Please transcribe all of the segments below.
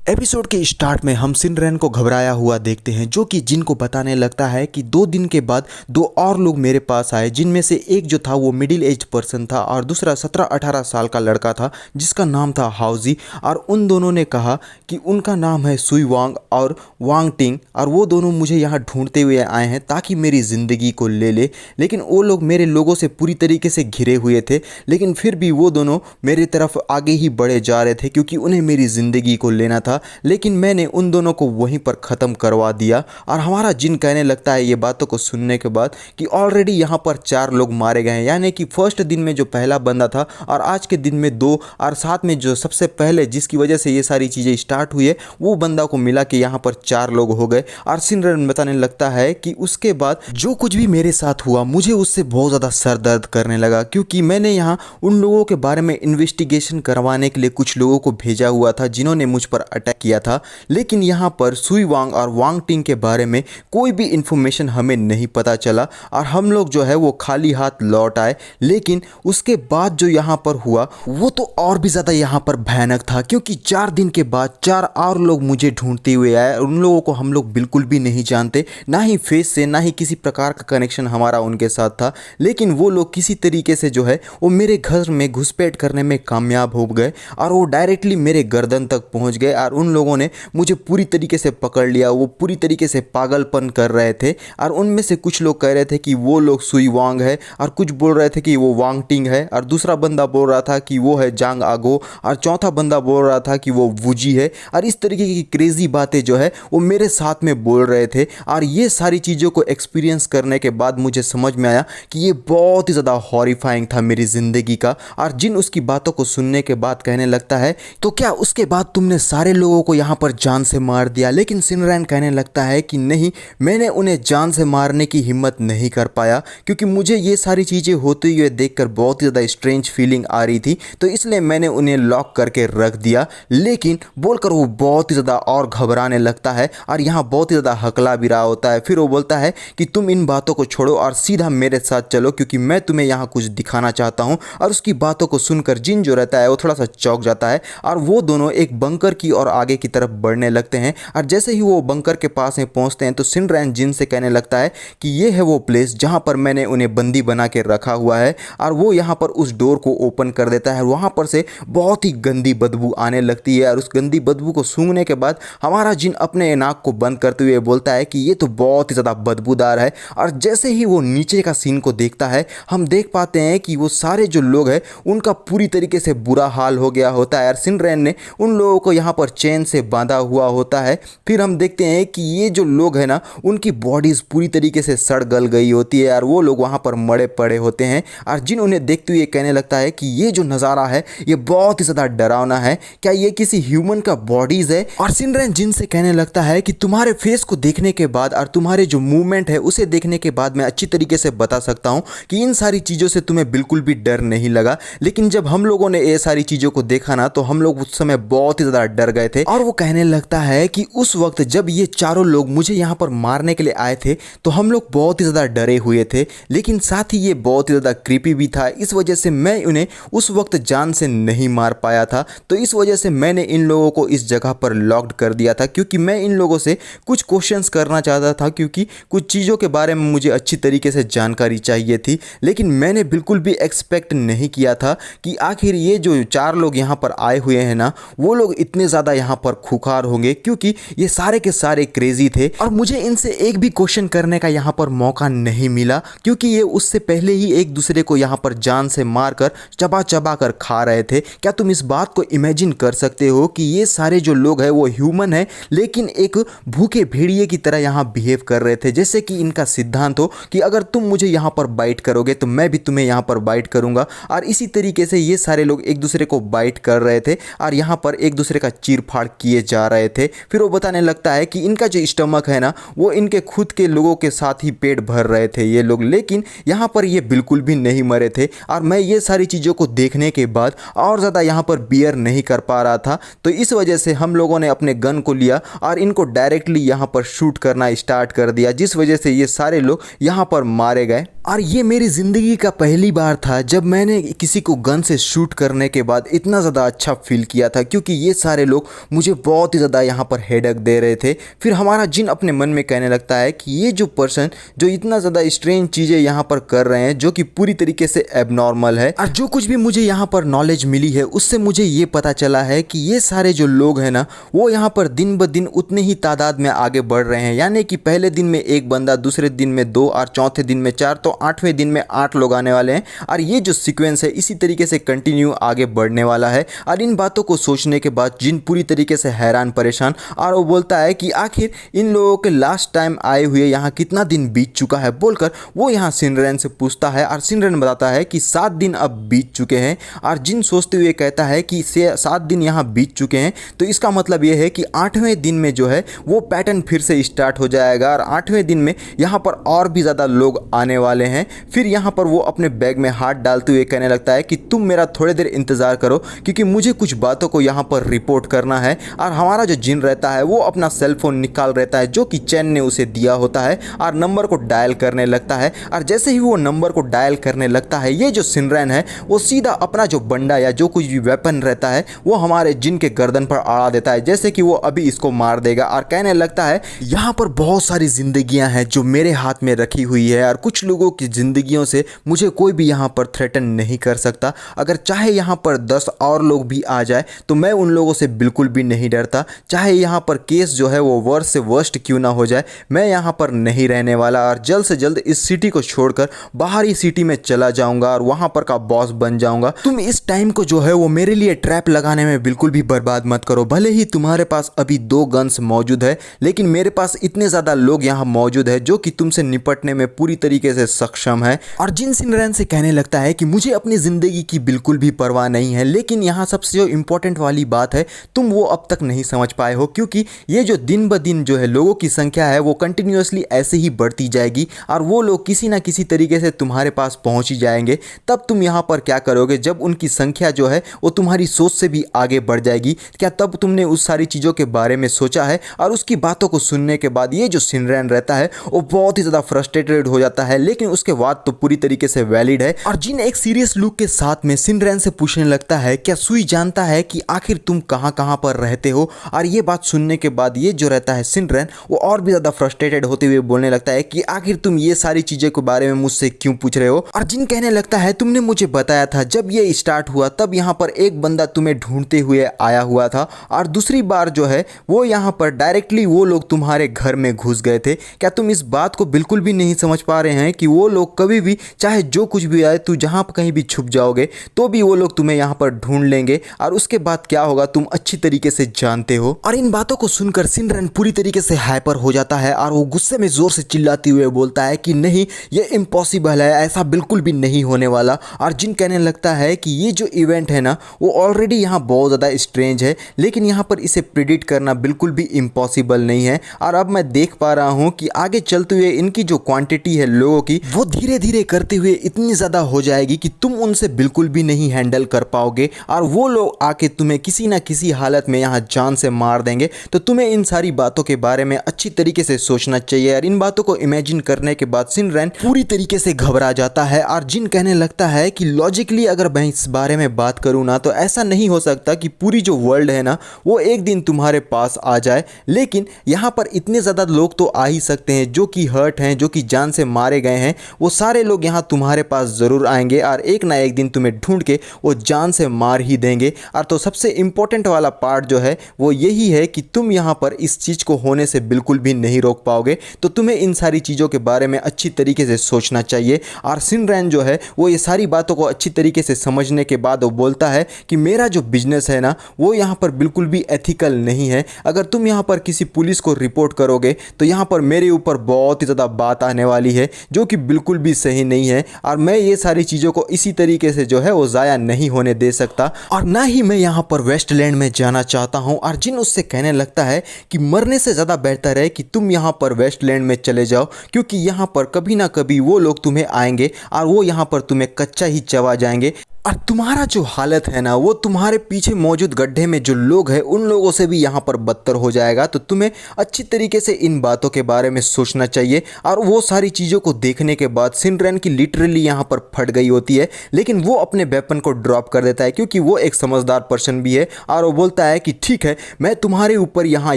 Episode के start में हम सिनरेन को घबराया हुआ देखते हैं, जो कि जिन को बताने लगता है कि 2 दिन के बाद 2 और लोग मेरे पास आए, जिनमें से एक जो था वो मिडिल एज पर्सन था और दूसरा 17-18 साल का लड़का था जिसका नाम था हाउजी। और उन दोनों ने कहा कि उनका नाम है सुई वांग और वांग टिंग और वो दोनों मुझे यहाँ ढूंढते हुए आए हैं ताकि मेरी ज़िंदगी को ले ले। लेकिन वो लोग मेरे लोगों से पूरी तरीके से घिरे हुए थे, लेकिन फिर भी वो दोनों मेरी तरफ आगे ही बढ़े जा रहे थे क्योंकि उन्हें मेरी ज़िंदगी को लेना था। लेकिन मैंने उन दोनों को वहीं पर ख़त्म करवा दिया और हमारा जिन कहने लगता है ये बातों को सुनने के बाद कि ऑलरेडी यहाँ पर 4 लोग मारे गए हैं, यानी कि फर्स्ट दिन में जो पहला बंदा था और आज के दिन में 2 और साथ में जो सबसे पहले जिसकी वजह से ये सारी चीज़ें स्टार्ट हुई है वो बंदा को मिला कि यहाँ पर 4 लोग हो गए। और सिनरेन बताने लगता है कि उसके बाद जो कुछ भी मेरे साथ हुआ मुझे उससे बहुत ज़्यादा सर दर्द करने लगा क्योंकि मैंने यहाँ उन लोगों के बारे में इन्वेस्टिगेशन करवाने के लिए कुछ लोगों को भेजा हुआ था जिन्होंने मुझ पर अटैक किया था। लेकिन यहाँ पर सुई वांग और वांग टिंग के बारे में कोई भी इंफॉर्मेशन हमें नहीं पता चला और हम लोग जो है वो खाली हाथ लौट आए। लेकिन उसके बाद जो यहाँ पर हुआ वो तो और भी ज़्यादा यहाँ पर भयानक था क्योंकि 4 दिन के बाद 4 और लोग मुझे ढूंढते हुए आए। उन लोगों को हम लोग बिल्कुल भी नहीं जानते, ना ही फेस से ना ही किसी प्रकार का कनेक्शन हमारा उनके साथ था। लेकिन वो लोग किसी तरीके से जो है वो मेरे घर में घुसपैठ करने में कामयाब हो गए और वो डायरेक्टली मेरे गर्दन तक पहुँच गए और उन लोगों ने मुझे पूरी तरीके से पकड़ लिया। वो पूरी तरीके से पागलपन कर रहे थे और उनमें से कुछ लोग कह रहे थे कि वो लोग सुई वांग है और कुछ बोल रहे थे कि वो वांग टिंग है और दूसरा बंदा बोल रहा था कि वो है जांग आगो और चौथा बंदा बोल रहा था कि वो वुजी है। और इस तरीके की क्रेजी बातें जो है वो मेरे साथ में बोल रहे थे। और ये सारी चीज़ों को एक्सपीरियंस करने के बाद मुझे समझ में आया कि ये बहुत ही ज़्यादा हॉरिफाइंग था मेरी ज़िंदगी का। और जिन उसकी बातों को सुनने के बाद कहने लगता है तो क्या उसके बाद तुमने सारे लोगों को यहाँ पर जान से मार दिया? लेकिन सिनरेन कहने लगता है कि नहीं, मैंने उन्हें जान से मारने की हिम्मत नहीं कर पाया क्योंकि मुझे ये सारी चीज़ें होते हुए देखकर बहुत ही ज़्यादा स्ट्रेंज फीलिंग आ रही थी, तो इसलिए मैंने उन्हें लॉक करके रख दिया। लेकिन बोलकर वो बहुत ही ज़्यादा और घबराने लगता है और यहाँ बहुत ही ज़्यादा हकला भी रहा होता है। फिर वो बोलता है कि तुम इन बातों को छोड़ो और सीधा मेरे साथ चलो क्योंकि मैं तुम्हें यहाँ कुछ दिखाना चाहता हूँ। और उसकी बातों को सुनकर जिन जो रहता है वो थोड़ा सा चौंक जाता है और वो दोनों एक बंकर की और आगे की तरफ बढ़ने लगते हैं। और जैसे ही वो बंकर के पास में पहुंचते हैं तो सिनरेन जिन से कहने लगता है कि ये है वो प्लेस जहां पर मैंने उन्हें बंदी बना के रखा हुआ है। और वो यहां पर उस डोर को ओपन कर देता है। वहां पर से बहुत ही गंदी बदबू आने लगती है और उस गंदी बदबू को सूंघने के बाद हमारा जिन अपने नाक को बंद करते हुए बोलता है कि ये तो बहुत ही ज़्यादा बदबूदार है। और जैसे ही वो नीचे का सीन को देखता है हम देख पाते हैं कि वो सारे जो लोग हैं उनका पूरी तरीके से बुरा हाल हो गया होता है और सिनरेन ने उन लोगों को यहाँ पर चेन से बांधा हुआ होता है। फिर हम देखते हैं कि ये जो लोग हैं ना उनकी बॉडीज़ पूरी तरीके से सड़ गल गई होती है और वो लोग वहाँ पर मरे पड़े होते हैं। और जिन उन्हें देखते हुए कहने लगता है कि ये जो नज़ारा है ये बहुत ही ज़्यादा डरावना है, क्या ये किसी ह्यूमन का बॉडीज़ है? और सिनरेन जिन से कहने लगता है कि तुम्हारे फेस को देखने के बाद और तुम्हारे जो मूवमेंट है उसे देखने के बाद मैं अच्छी तरीके से बता सकता हूँ कि इन सारी चीज़ों से तुम्हें बिल्कुल भी डर नहीं लगा। लेकिन जब हम लोगों ने ये सारी चीज़ों को देखा ना तो हम लोग उस समय बहुत ही ज़्यादा डर गए थे। और वो कहने लगता है कि उस वक्त जब ये चारों लोग मुझे यहाँ पर मारने के लिए आए थे तो हम लोग बहुत ही ज़्यादा डरे हुए थे, लेकिन साथ ही ये बहुत ही ज़्यादा क्रीपी भी था। इस वजह से मैं उन्हें उस वक्त जान से नहीं मार पाया था, तो इस वजह से मैंने इन लोगों को इस जगह पर लॉक्ड कर दिया था क्योंकि मैं इन लोगों से कुछ क्वेश्चंस करना चाहता था क्योंकि कुछ चीज़ों के बारे में मुझे अच्छी तरीके से जानकारी चाहिए थी। लेकिन मैंने बिल्कुल भी एक्सपेक्ट नहीं किया था कि आखिर ये जो 4 लोग यहाँ पर आए हुए हैं ना वो लोग इतने ज़्यादा यहाँ पर खुखार होंगे क्योंकि ये सारे के सारे क्रेजी थे। और मुझे इनसे एक भी क्वेश्चन करने का यहाँ पर मौका नहीं मिला क्योंकि ये उससे पहले ही एक दूसरे को यहाँ पर जान से मारकर चबा चबा कर खा रहे थे। क्या तुम इस बात को इमेजिन कर सकते हो कि ये सारे जो लोग हैं वो ह्यूमन है लेकिन एक भूखे भेड़िए की तरह यहाँ बिहेव कर रहे थे, जैसे कि इनका सिद्धांत हो कि अगर तुम मुझे यहाँ पर बाइट करोगे तो मैं भी तुम्हें यहाँ पर बाइट करूँगा। और इसी तरीके से ये सारे लोग एक दूसरे को बाइट कर रहे थे और यहाँ पर एक दूसरे का चीर फाड़ किए जा रहे थे। फिर वो बताने लगता है कि इनका जो स्टमक है ना वो इनके खुद के लोगों के साथ ही पेट भर रहे थे ये लोग, लेकिन यहाँ पर ये बिल्कुल भी नहीं मरे थे। और मैं ये सारी चीज़ों को देखने के बाद और ज़्यादा यहाँ पर बियर नहीं कर पा रहा था, तो इस वजह से हम लोगों ने अपने गन को लिया और इनको डायरेक्टली यहाँ पर शूट करना स्टार्ट कर दिया, जिस वजह से ये सारे लोग यहाँ पर मारे गए। और ये मेरी ज़िंदगी का पहली बार था जब मैंने किसी को गन से शूट करने के बाद इतना ज़्यादा अच्छा फील किया था, क्योंकि ये सारे लोग मुझे बहुत ही ज़्यादा यहाँ पर हेडक दे रहे थे। फिर हमारा जिन अपने मन में कहने लगता है कि ये जो पर्सन जो इतना ज़्यादा स्ट्रेंज चीज़ें यहाँ पर कर रहे हैं, जो कि पूरी तरीके से एबनॉर्मल है, और जो कुछ भी मुझे यहाँ पर नॉलेज मिली है उससे मुझे ये पता चला है कि ये सारे जो लोग हैं ना, वो यहाँ पर दिन ब दिन उतने ही तादाद में आगे बढ़ रहे हैं। यानी कि पहले दिन में एक बंदा, दूसरे दिन में 2 और चौथे दिन में 4, तो 8वें दिन में 8 लोग आने वाले हैं। और ये जो सीक्वेंस है इसी तरीके से कंटिन्यू आगे बढ़ने वाला है। और इन बातों को सोचने के बाद जिन पूरी तरीके से हैरान परेशान, और वो बोलता है कि आखिर इन लोगों के लास्ट टाइम आए हुए यहाँ कितना दिन बीत चुका है बोलकर वो यहाँ सिनरेन से पूछता है। और सिनरेन बताता है कि 7 दिन अब बीत चुके हैं। और जिन सोचते हुए कहता है कि 7 दिन यहाँ बीत चुके हैं, तो इसका मतलब ये है कि 8वें दिन में जो है वो पैटर्न फिर से स्टार्ट हो जाएगा। और 8वें दिन में यहाँ पर और भी ज़्यादा लोग आने वाले हैं। फिर यहाँ पर वो अपने बैग में हाथ डालते हुए कहने लगता है कि तुम मेरा थोड़ी देर इंतज़ार करो, क्योंकि मुझे कुछ बातों को यहाँ पर रिपोर्ट करना है। और हमारा जो जिन रहता है वो अपना सेल फोन निकाल रहता है जो कि चैन ने उसे दिया होता है, और नंबर को डायल करने लगता है। और जैसे ही वो नंबर को डायल करने लगता है, ये जो सिनरेन है वो सीधा अपना जो बंडा या जो कुछ भी वेपन रहता है वो हमारे जिन के गर्दन पर अड़ा देता है, जैसे कि वो अभी इसको मार देगा। और कहने लगता है यहाँ पर बहुत सारी जिंदगियां हैं जो मेरे हाथ में रखी हुई है, और कुछ लोगों की ज़िंदगियों से मुझे कोई भी यहाँ पर थ्रेटन नहीं कर सकता। अगर चाहे यहाँ पर 10 और लोग भी आ जाए तो मैं उन लोगों से बिल्कुल भी नहीं डरता। चाहे यहाँ पर केस जो है वो वर्स्ट से वर्स्ट क्यों ना हो जाए, मैं यहाँ पर नहीं रहने वाला, और जल्द से जल्द इस सिटी को छोड़कर बाहरी सिटी में चला जाऊँगा और वहाँ पर का बॉस बन जाऊँगा। तुम इस टाइम को जो है वो मेरे लिए ट्रैप लगाने में बिल्कुल भी बर्बाद मत करो। भले ही तुम्हारे पास अभी 2 गन्स मौजूद है, लेकिन मेरे पास इतने ज़्यादा लोग यहाँ मौजूद है जो कि तुमसे निपटने में पूरी तरीके से सक्षम है। और जिन सिनरेन से कहने लगता है कि मुझे अपनी ज़िंदगी की बिल्कुल भी परवाह नहीं है, लेकिन यहाँ सबसे जो इम्पोर्टेंट वाली बात है तुम वो अब तक नहीं समझ पाए हो, क्योंकि ये जो दिन ब दिन जो है लोगों की संख्या है वो कंटिन्यूसली ऐसे ही बढ़ती जाएगी, और वो लोग किसी ना किसी तरीके से तुम्हारे पास पहुँच ही जाएंगे। तब तुम यहाँ पर क्या करोगे जब उनकी संख्या जो है वो तुम्हारी सोच से भी आगे बढ़ जाएगी? क्या तब तुमने उस सारी चीज़ों के बारे में सोचा है? और उसकी बातों को सुनने के बाद ये जो सिनरेन रहता है वो बहुत ही ज़्यादा फ्रस्ट्रेटेड हो जाता है, लेकिन उसके बाद तो पूरी तरीके से वैलिड है। और जिन एक सीरियस लुक के साथ में सिनरेन से पूछने लगता है क्या सुई जानता है कि आखिर तुम कहाँ कहाँ पर रहते हो? और ये बात सुनने के बाद ये जो रहता है सिनरेन वो और भी ज़्यादा फ्रस्ट्रेटेड होते हुए बोलने लगता है कि आखिर तुम ये सारी चीज़ों के बारे में मुझसे क्यों पूछ रहे हो? और जिन कहने लगता है तुमने मुझे बताया था जब ये स्टार्ट हुआ तब यहाँ पर एक बंदा तुम्हें ढूंढते हुए आया हुआ था, और दूसरी बार जो है वो यहाँ पर डायरेक्टली वो लोग तुम्हारे घर में घुस गए थे। क्या तुम इस बात को बिल्कुल भी नहीं समझ पा रहे हैं कि वो लोग कभी भी चाहे जो कुछ भी आए, तू जहाँ पर कहीं भी छुप जाओगे तो भी वो लोग तुम्हें यहाँ पर ढूंढ लेंगे, और उसके बाद क्या होगा तुम अच्छी तरीके से जानते हो। और इन बातों को सुनकर सिनरेन पूरी तरीके से हाइपर हो जाता है, और वो गुस्से में जोर से चिल्लाते हुए बोलता है कि नहीं, ये इम्पॉसिबल है, ऐसा बिल्कुल भी नहीं होने वाला। और जिन कहने लगता है कि ये जो इवेंट है ना वो ऑलरेडी यहाँ बहुत ज़्यादा स्ट्रेंज है, लेकिन यहाँ पर इसे प्रिडिक्ट करना बिल्कुल भी इम्पॉसिबल नहीं है। और अब मैं देख पा रहा हूँ कि आगे चलते हुए इनकी जो क्वांटिटी है लोगों की वो धीरे धीरे करते हुए इतनी ज़्यादा हो जाएगी कि तुम उनसे बिल्कुल भी नहीं हैंडल कर पाओगे, और वो लोग आके तुम्हें किसी ना किसी हालत में यहाँ जान से मार देंगे। तो तुम्हें इन सारी बातों के बारे में अच्छी तरीके से सोचना चाहिए। और इन बातों को इमेजिन करने के बाद सिनरेन पूरी तरीके से घबरा जाता है, और जिन कहने लगता है कि लॉजिकली अगर मैं इस बारे में बात करूँ ना तो ऐसा नहीं हो सकता कि पूरी जो वर्ल्ड है ना वो एक दिन तुम्हारे पास आ जाए, लेकिन यहाँ पर इतने ज़्यादा लोग तो आ ही सकते हैं जो कि हर्ट हैं, जो कि जान से मारे गए हैं। वो सारे लोग यहाँ तुम्हारे पास ज़रूर आएंगे, और एक ना एक दिन तुम्हें ढूंढ के वो जान से मार ही देंगे। और तो सबसे इम्पोर्टेंट वाला पार्ट जो है वो यही है कि तुम यहाँ पर इस चीज़ को होने से बिल्कुल भी नहीं रोक पाओगे। तो तुम्हें इन सारी चीज़ों के बारे में अच्छी तरीके से सोचना चाहिए। और सिनरेन जो है वो ये सारी बातों को अच्छी तरीके से समझने के बाद वो बोलता है कि मेरा जो बिजनेस है ना वो यहाँ पर बिल्कुल भी एथिकल नहीं है। अगर तुम यहाँ पर किसी पुलिस को रिपोर्ट करोगे तो यहाँ पर मेरे ऊपर बहुत ही ज़्यादा बात आने वाली है, जो कि बिल्कुल भी सही नहीं है। और मैं ये सारी चीज़ों को इसी तरीके से जो है वो ज़ाया नहीं होने दे सकता, और ना ही मैं यहाँ पर वेस्टलैंड में जाना चाहता हूँ। और जिन उससे कहने लगता है कि मरने से ज़्यादा बेहतर है कि तुम यहाँ पर वेस्टलैंड में चले जाओ, क्योंकि यहाँ पर कभी ना कभी वो लोग तुम्हें आएंगे और वो यहाँ पर तुम्हें कच्चा ही चबा जाएंगे। और तुम्हारा जो हालत है ना वो तुम्हारे पीछे मौजूद गड्ढे में जो लोग हैं उन लोगों से भी यहाँ पर बदतर हो जाएगा। तो तुम्हें अच्छी तरीके से इन बातों के बारे में सोचना चाहिए। और वो सारी चीज़ों को देखने के बाद सिनरेन की लिटरली यहाँ पर फट गई होती है, लेकिन वो अपने वेपन को ड्रॉप कर देता है क्योंकि वो एक समझदार पर्सन भी है। और वो बोलता है कि ठीक है, मैं तुम्हारे ऊपर यहाँ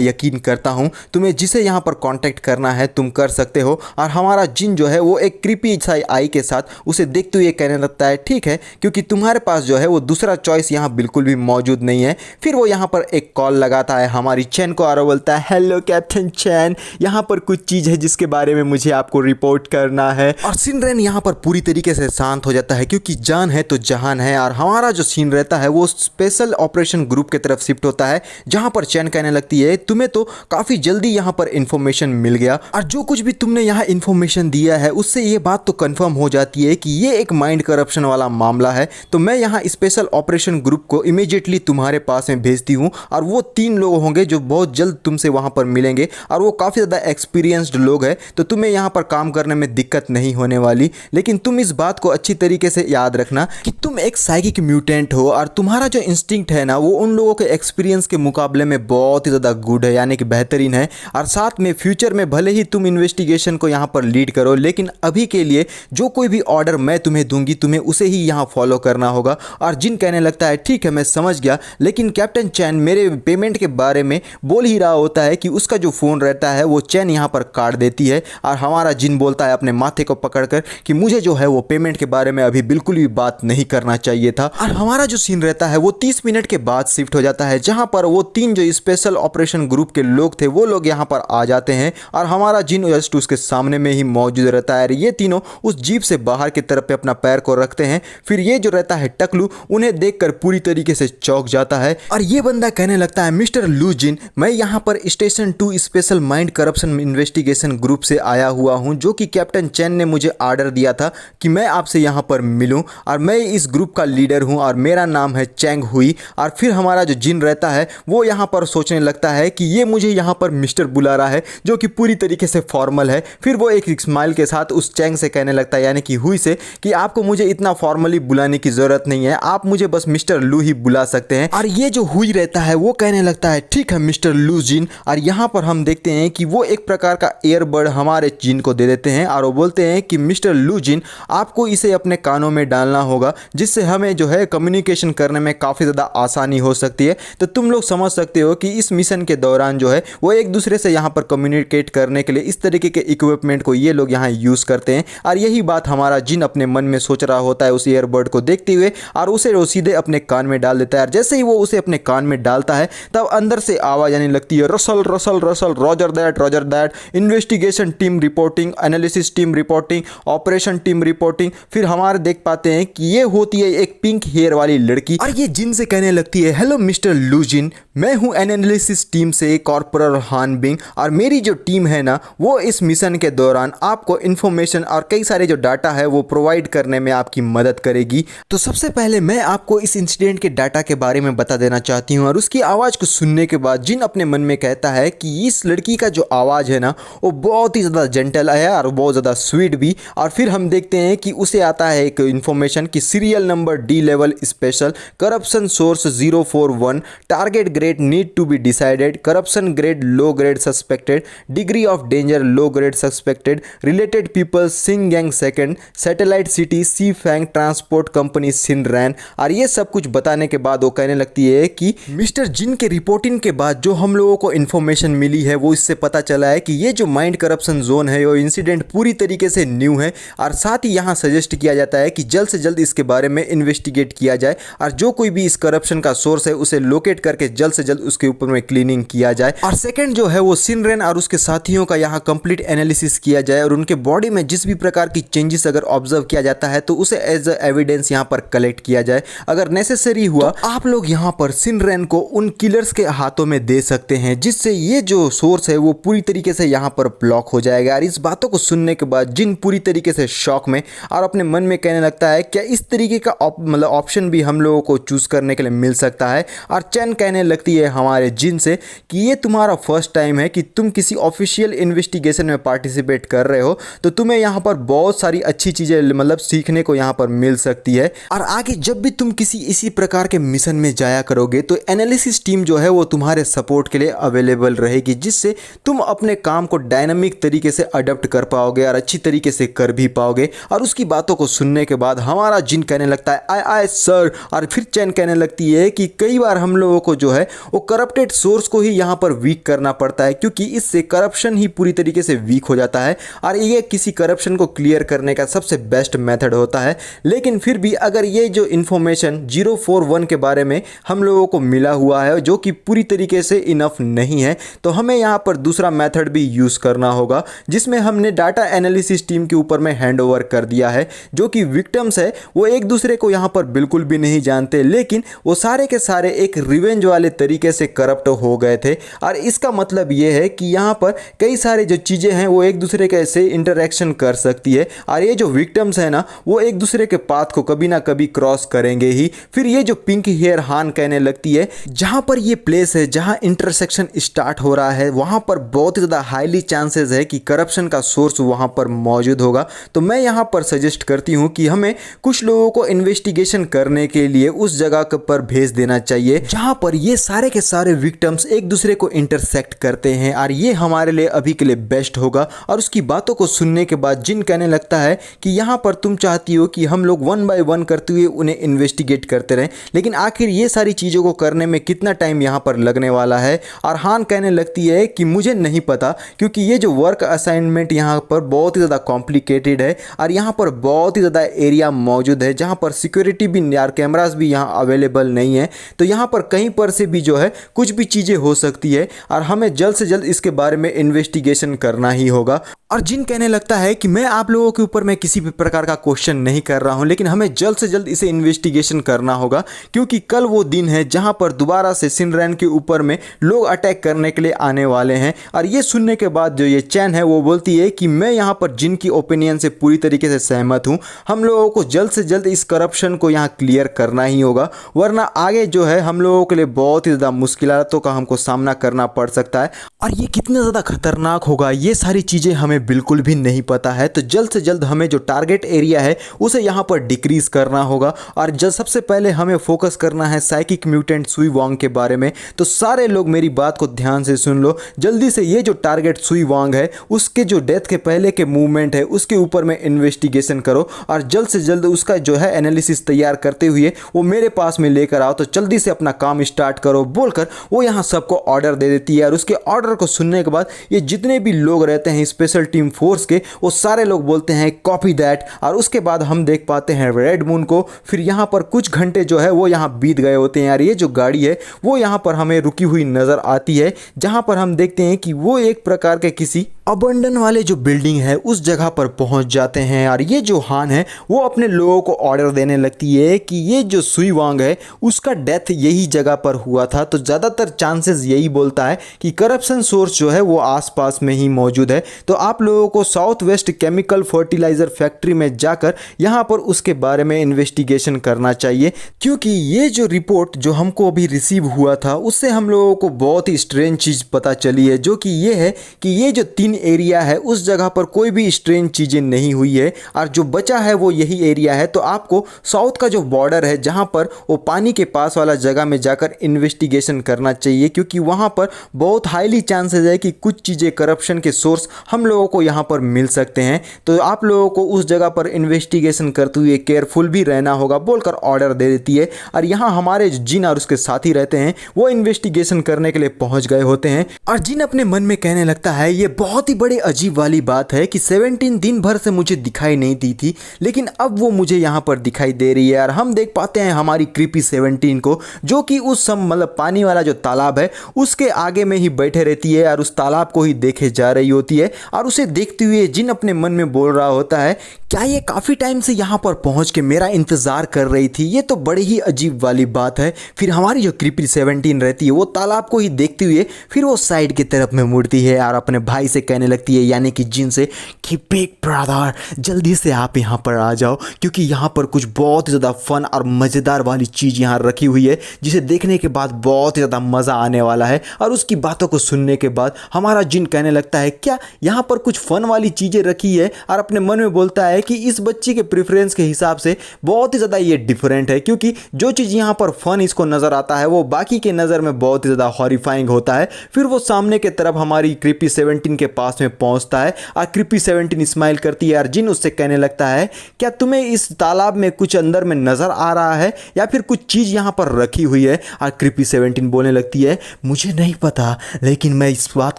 यकीन करता हूँ, तुम्हें जिसे यहाँ पर कॉन्टैक्ट करना है तुम कर सकते हो। और हमारा जिन जो है वो एक क्रीपी सा आई के साथ उसे देखते हुए कहने लगता है ठीक है, क्योंकि तुम्हारे पास जो है वो दूसरा चॉइस यहाँ बिल्कुल भी मौजूद नहीं है। फिर वो यहाँ पर एक कॉल लगाता है हमारी चैन को और वो बोलता है हेलो कैप्टन चैन, यहाँ पर कुछ चीज़ है जिसके बारे में मुझे आपको रिपोर्ट करना है। और सिनरेन यहाँ पर पूरी तरीके से शांत हो जाता है क्योंकि जान है तो जहान है। और हमारा जो सीन रहता है वो स्पेशल ऑपरेशन ग्रुप की तरफ शिफ्ट होता है, जहाँ पर चैन कहने लगती है तुम्हें तो काफ़ी जल्दी यहाँ पर इंफॉर्मेशन मिल गया और जो कुछ भी तुमने यहाँ इंफॉर्मेशन दिया है उससे ये बात तो कंफर्म हो जाती है कि ये एक माइंड करप्शन वाला मामला है। तो मैं यहाँ स्पेशल ऑपरेशन ग्रुप को इमीडिएटली तुम्हारे पास में भेजती हूँ और वो 3 लोग होंगे जो बहुत जल्द तुमसे वहाँ पर मिलेंगे और वो काफ़ी ज़्यादा एक्सपीरियंस्ड लोग हैं, तो तुम्हें यहाँ पर काम करने में दिक्कत नहीं होने वाली। लेकिन तुम इस बात को अच्छी तरीके से याद रखना कि तुम एक साइकिक म्यूटेंट हो और तुम्हारा जो इंस्टिंक्ट है ना वो उन लोगों के एक्सपीरियंस के मुकाबले में बहुत ही ज़्यादा गुड है, यानी कि बेहतरीन है। और साथ में फ्यूचर में भले ही तुम इन्वेस्टिगेशन को यहाँ पर लीड करो, लेकिन अभी के लिए जो कोई भी ऑर्डर मैं तुम्हें दूंगी तुम्हें उसे ही यहाँ फॉलो करना होगा। और जिन कहने लगता है ठीक है मैं समझ गया, लेकिन कैप्टन चैन मेरे पेमेंट के बारे में बोल ही रहा होता है कि उसका जो फ़ोन रहता है वो चैन यहाँ पर काट देती है। और हमारा जिन बोलता है अपने माथे को पकड़कर कि मुझे जो है वो पेमेंट के बारे में अभी बिल्कुल भी बात नहीं करना चाहिए था। और हमारा जो सीन रहता है वो 30 मिनट के बाद शिफ्ट हो जाता है, जहाँ पर वो 3 जो स्पेशल ऑपरेशन ग्रुप के लोग थे वो लोग यहाँ पर आ जाते हैं और हमारा जिन जस्ट उसके सामने में ही मौजूद रहता है। ये तीनों उस जीप से बाहर की तरफ पे अपना पैर को रखते हैं। फिर ये जो रहता है टकलू उन्हें देखकर पूरी तरीके से चौंक जाता है और ये बंदा कहने लगता है मिस्टर लू जिन, मैं यहाँ पर station 2 special mind corruption investigation group से आया हुआ हूँ, जो कि कैप्टन चैन ने मुझे ऑर्डर दिया था कि मैं आपसे यहाँ पर मिलूँ और मैं इस ग्रुप का लीडर हूँ और मेरा नाम है चैंग हुई। और फिर हमारा जो जिन रहता है वो यहाँ पर सोचने लगता है कि ये मुझे यहाँ पर मिस्टर बुला रहा है, जो कि पूरी तरीके से फॉर्मल है। फिर वो एक स्माइल के साथ उस चैंग से कहने लगता है, यानी कि हुई से, कि आपको मुझे इतना फॉर्मली बुलाने की ज़रूरत नहीं है, आप मुझे बस मिस्टर लू ही बुला सकते हैं। और ये जो हुई रहता है वो कहने लगता है ठीक है मिस्टर लू जिन। और यहाँ पर हम देखते हैं कि वो एक प्रकार का ईयरबड हमारे जिन को दे देते हैं और वो बोलते हैं कि मिस्टर लू जिन, आपको इसे अपने कानों में डालना होगा, जिससे हमें जो है कम्युनिकेशन करने में काफ़ी ज़्यादा आसानी हो सकती है। तो तुम लोग समझ सकते हो कि इस मिशन के दौरान जो है वो एक दूसरे से यहाँ पर कम्युनिकेट करने के लिए इस तरीके के इक्विपमेंट को ये लोग यहाँ यूज़ करते हैं। और यही बात हमारा जिन अपने मन में सोच रहा होता है उस ईयरबड को देखते हुए, और उसे वो सीधे अपने कान में डाल देता है। और जैसे ही वो उसे अपने कान में डालता है तब अंदर से आवाज़ आने लगती है, Russell Russell Russell, Roger that, investigation team reporting, analysis team reporting, operation team reporting. फिर हमारे देख पाते हैं कि ये होती है एक पिंक हेयर वाली लड़की और ये जिन से कहने लगती है हेलो मिस्टर लू जिन, मैं हूँ एनालिसिस टीम से कॉर्पोरल हान बिंग, और मेरी जो टीम है ना वो इस मिशन के दौरान आपको इन्फॉर्मेशन और कई सारे जो डाटा है वो प्रोवाइड करने में आपकी मदद करेगी। तो सबसे पहले मैं आपको इस इंसिडेंट के डाटा के बारे में बता देना चाहती हूँ। और उसकी आवाज़ को सुनने के बाद जिन अपने मन में कहता है कि इस लड़की का जो आवाज़ है ना वो बहुत ही ज़्यादा जेंटल है और बहुत ज़्यादा स्वीट भी। और फिर हम देखते हैं कि उसे आता है एक इन्फॉर्मेशन कि serial number D level special, corruption source 041, target grade need to be decided, corruption grade low grade suspected, degree of danger low grade suspected, related people सिंग गैंग सेकेंड, सैटेलाइट सिटी सी फैंग ट्रांसपोर्ट कंपनी सिनरैन। और ये सब कुछ बताने के बाद वो कहने लगती है कि मिस्टर जिन के रिपोर्टिंग के बाद जो हम लोगों को इन्फॉर्मेशन मिली है वो इससे पता चला है कि ये जो माइंड करप्शन जोन है वो इंसिडेंट पूरी तरीके से न्यू है। और साथ ही यहाँ सजेस्ट किया जाता है कि जल्द से जल्द इसके बारे में इन्वेस्टिगेट किया जाए और जो कोई भी इस करप्शन का सोर्स है उसे लोकेट करके जल्द से जल्द उसके ऊपर में क्लीनिंग किया जाए। और सेकंड जो है वो सिनरेन और उसके साथियों का यहाँ कंप्लीट एनालिसिस किया जाए और उनके बॉडी में जिस भी प्रकार की चेंजेस अगर ऑब्जर्व किया जाता है तो उसे एज अ एविडेंस यहाँ पर कलेक्ट किया जाए। अगर नेसेसरी हुआ तो आप लोग यहाँ पर सिनरेन को उन किलर्स के हाथों में दे सकते हैं, जिससे ये जो सोर्स है वो पूरी तरीके से यहाँ पर ब्लॉक हो जाएगा। और इस बातों को सुनने के बाद जिन पूरी तरीके से शॉक में और अपने मन में कहने लगता है क्या इस तरीके का मतलब ऑप्शन भी हम लोगों को चूज करने के लिए मिल सकता है। और चैन कहने लगती है हमारे जिन से कि ये तुम्हारा फर्स्ट टाइम है कि तुम किसी ऑफिशियल इन्वेस्टिगेशन में पार्टिसिपेट कर रहे हो, तो तुम्हें यहाँ पर बहुत सारी अच्छी चीज़ें मतलब सीखने को यहाँ पर मिल सकती है। और आगे जब भी तुम किसी इसी प्रकार के मिशन में जाया करोगे तो एनालिसिस टीम जो है वो तुम्हारे सपोर्ट के लिए अवेलेबल रहेगी, जिससे तुम अपने काम को डायनामिक तरीके से अडॉप्ट कर पाओगे और अच्छी तरीके से कर भी पाओगे। और उसकी बातों को सुनने के बाद हमारा जिन कहने लगता है आय आय सर, और फिर चैन कहने लगती है कि कई बार हम लोगों को जो है वो करप्टेड सोर्स को ही यहाँ पर वीक करना पड़ता है, क्योंकि इससे करप्शन ही पूरी तरीके से वीक हो जाता है और ये किसी करप्शन को क्लियर करने का सबसे बेस्ट मेथड होता है। लेकिन फिर भी अगर ये जो इन्फॉर्मेशन 041 के बारे में हम लोगों को मिला हुआ है जो कि पूरी तरीके से इनफ नहीं है, तो हमें यहाँ पर दूसरा मेथड भी यूज़ करना होगा, जिसमें हमने डाटा एनालिसिस टीम के ऊपर में हैंड ओवर कर दिया है। जो कि विक्टिम्स है वो एक दूसरे को यहाँ पर बिल्कुल भी नहीं जानते, लेकिन वो सारे के सारे एक रिवेंज वाले तरीके से करप्ट हो गए थे। और इसका मतलब ये है कि यहाँ पर कई सारे जो चीज़ें हैं वो एक दूसरे के से इंटरेक्शन कर सकती है, और ये जो विक्टिम्स है ना वो एक दूसरे के पाथ को कभी ना कभी क्रॉस करेंगे ही। फिर ये जो पिंक हेयर हान कहने लगती है, जहाँ पर ये प्लेस है जहाँ इंटरसेक्शन स्टार्ट हो रहा है वहाँ पर बहुत ही ज़्यादा हाईली चांसेस है कि करप्शन का सोर्स वहाँ पर मौजूद होगा। तो मैं यहाँ पर सजेस्ट करती हूँ कि हमें कुछ लोगों को इन्वेस्टिगेशन करने के लिए उस जगह पर भेज देना चाहिए जहाँ पर ये सारे के सारे विक्टिम्स एक दूसरे को इंटरसेक्ट करते हैं, और ये हमारे लिए अभी के लिए बेस्ट होगा। और उसकी बातों को सुनने के बाद जिन कहने लगता है कि यहाँ पर तुम चाहती हो कि हम लोग 1 बाय 1 करते हुए उन्हें इन्वेस्टिगेट करते रहें, लेकिन आखिर ये सारी चीज़ों को करने में कितना टाइम यहाँ पर लगने वाला है। और हान कहने लगती है कि मुझे नहीं पता, क्योंकि ये जो वर्क असाइनमेंट यहाँ पर बहुत ही ज़्यादा कॉम्प्लिकेटेड है और यहाँ पर बहुत ही ज़्यादा एरिया मौजूद है जहाँ पर सिक्योरिटी भी यार कैमरास भी यहाँ अवेलेबल नहीं है। तो यहाँ पर कहीं पर से भी जो है कुछ भी चीज़ें हो सकती है और हमें जल्द से जल्द इसके बारे में इन्वेस्टिगेशन करना ही होगा। और जिन कहने लगता है कि मैं आप लोगों के ऊपर मैं किसी भी प्रकार का क्वेश्चन नहीं कर रहा हूं, लेकिन हमें जल्द से जल्द इसे इन्वेस्टिगेशन करना होगा, क्योंकि कल वो दिन है जहां पर दोबारा से सिनरैन के ऊपर में लोग अटैक करने के लिए आने वाले हैं। और ये सुनने के बाद जो ये चैन है वो बोलती है कि मैं यहाँ पर जिन की ओपिनियन से पूरी तरीके से सहमत हूँ, हम लोगों को जल्द से जल्द इस करप्शन को यहाँ क्लियर करना ही होगा, वरना आगे जो है हम लोगों के लिए बहुत ही ज़्यादा मुश्किलातों का हमको सामना करना पड़ सकता है। और ये कितना ज़्यादा खतरनाक होगा ये सारी चीज़ें हमें बिल्कुल भी नहीं पता है। तो जल्द से जल्द हमें जो टारगेट एरिया है उसे यहाँ पर डिक्रीज करना होगा। और सबसे पहले हमें फोकस करना है साइकिक म्यूटेंट सुई वांग के बारे में। तो सारे लोग मेरी बात को ध्यान से सुन लो जल्दी से। ये जो टारगेट सुई वांग है उसके जो डेथ के पहले के मूवमेंट है उसके ऊपर में इन्वेस्टिगेशन करो, और जल्द से जल्द उसका जो है एनालिसिस तैयार करते हुए वो मेरे पास में लेकर आओ। तो जल्दी से अपना काम स्टार्ट करो बोलकर वो यहाँ सबको ऑर्डर दे देती है। और उसके ऑर्डर को सुनने के बाद ये जितने भी लोग रहते हैं स्पेशल टीम फोर्स के, वो सारे लोग बोलते हैं कॉपी दैट। और उसके बाद हम देख पाते हैं रेड मून को। फिर यहाँ पर कुछ घंटे जो है वो यहाँ बीत गए होते हैं यार। ये जो गाड़ी है वो यहाँ पर हमें रुकी हुई नजर आती है, जहाँ पर हम देखते हैं कि वो एक प्रकार के किसी अबंडन वाले जो बिल्डिंग है उस जगह पर पहुंच जाते हैं। और ये जो हान है वो अपने लोगों को ऑर्डर देने लगती है कि ये जो सुई वांग है उसका डेथ यही जगह पर हुआ था। तो ज़्यादातर चांसेस यही बोलता है कि करप्शन सोर्स जो है वो आसपास में ही मौजूद है। तो आप लोगों को south west chemical fertiliser factory में जाकर यहाँ पर उसके बारे में इन्वेस्टिगेशन करना चाहिए, क्योंकि ये जो रिपोर्ट जो हमको अभी रिसीव हुआ था उससे हम लोगों को बहुत ही स्ट्रेंज चीज़ पता चली है, जो कि ये है कि ये जो 3 एरिया है उस जगह पर कोई भी स्ट्रेंज चीज़ें नहीं हुई है, और जो बचा है वो यही एरिया है। तो आपको साउथ का जो बॉर्डर है जहाँ पर वो पानी के पास वाला जगह में जाकर इन्वेस्टिगेशन करना चाहिए, क्योंकि वहाँ पर बहुत हाईली चांसेस है कि कुछ चीज़ें करप्शन के सोर्स हम लोगों को यहाँ पर मिल सकते हैं। तो आप लोगों को उस जगह पर इन्वेस्टिगेशन करते हुए केयरफुल भी रहना होगा बोलकर ऑर्डर दे देती है। और यहाँ हमारे जिन और उसके साथी रहते हैं वो इन्वेस्टिगेशन करने के लिए पहुँच गए होते हैं। और जिन अपने मन में कहने लगता है ये बहुत ही बड़ी अजीब वाली बात है कि 17 दिन भर से मुझे दिखाई नहीं दी थी, लेकिन अब वो मुझे यहाँ पर दिखाई दे रही है। और हम देख पाते हैं हमारी क्रीपी 17 को, जो कि उस मतलब पानी वाला जो तालाब है उसके आगे में ही बैठे रहती है और उस तालाब को ही देखे जा रही होती है। और उसे देखते हुए जिन अपने मन में बोल रहा होता है, क्या ये काफ़ी टाइम से यहाँ पर पहुँच के मेरा इंतज़ार कर रही थी? ये तो बड़ी ही अजीब वाली बात है। फिर हमारी जो क्रीपी 17 रहती है वो तालाब को ही देखते हुए फिर वो साइड की तरफ में मुड़ती है और अपने भाई से कहने लगती है, यानी कि जिन से, कि बिग ब्रदर जल्दी से आप यहाँ पर आ जाओ, क्योंकि यहाँ पर कुछ बहुत ही ज़्यादा फन और मज़ेदार वाली चीज़ यहाँ रखी हुई है जिसे देखने के बाद बहुत ही ज़्यादा मज़ा आने वाला है। और उसकी बातों को सुनने होने के बाद हमारा जिन कहने लगता है क्या यहाँ पर कुछ फन वाली चीज़ें रखी है, और अपने मन में बोलता है कि इस बच्ची के प्रेफरेंस के हिसाब से बहुत ही ज़्यादा ये डिफरेंट है, क्योंकि जो चीज़ यहाँ पर फन इसको नज़र आता है वो बाकी के नज़र में बहुत ही ज़्यादा हॉरिफाइंग होता है। फिर वो सामने के तरफ हमारी क्रीपी 17 के पास में पहुँचता है और क्रीपी 17 स्माइल करती है और जिन उससे कहने लगता है क्या तुम्हें इस तालाब में कुछ अंदर में नज़र आ रहा है या फिर कुछ चीज़ यहाँ पर रखी हुई है। और क्रीपी 17 बोलने लगती है मुझे नहीं पता, लेकिन मैं इस बात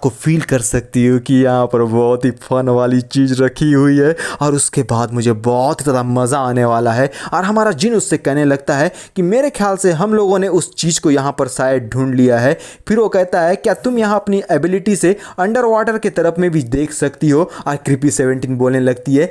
को फील कर सकती हूँ कि यहाँ पर बहुत ही फन वाली चीज़ रखी हुई है और उसके बाद मुझे बहुत ही ज़्यादा मज़ा आने वाला है। और हमारा जिन उससे कहने लगता है कि मेरे ख्याल से हम लोगों ने उस चीज़ को यहाँ पर शायद ढूंढ लिया है। फिर वो कहता है क्या तुम यहाँ अपनी एबिलिटी से अंडर वाटर की तरफ में भी देख सकती हो। और क्रीपी 17 बोलने लगती है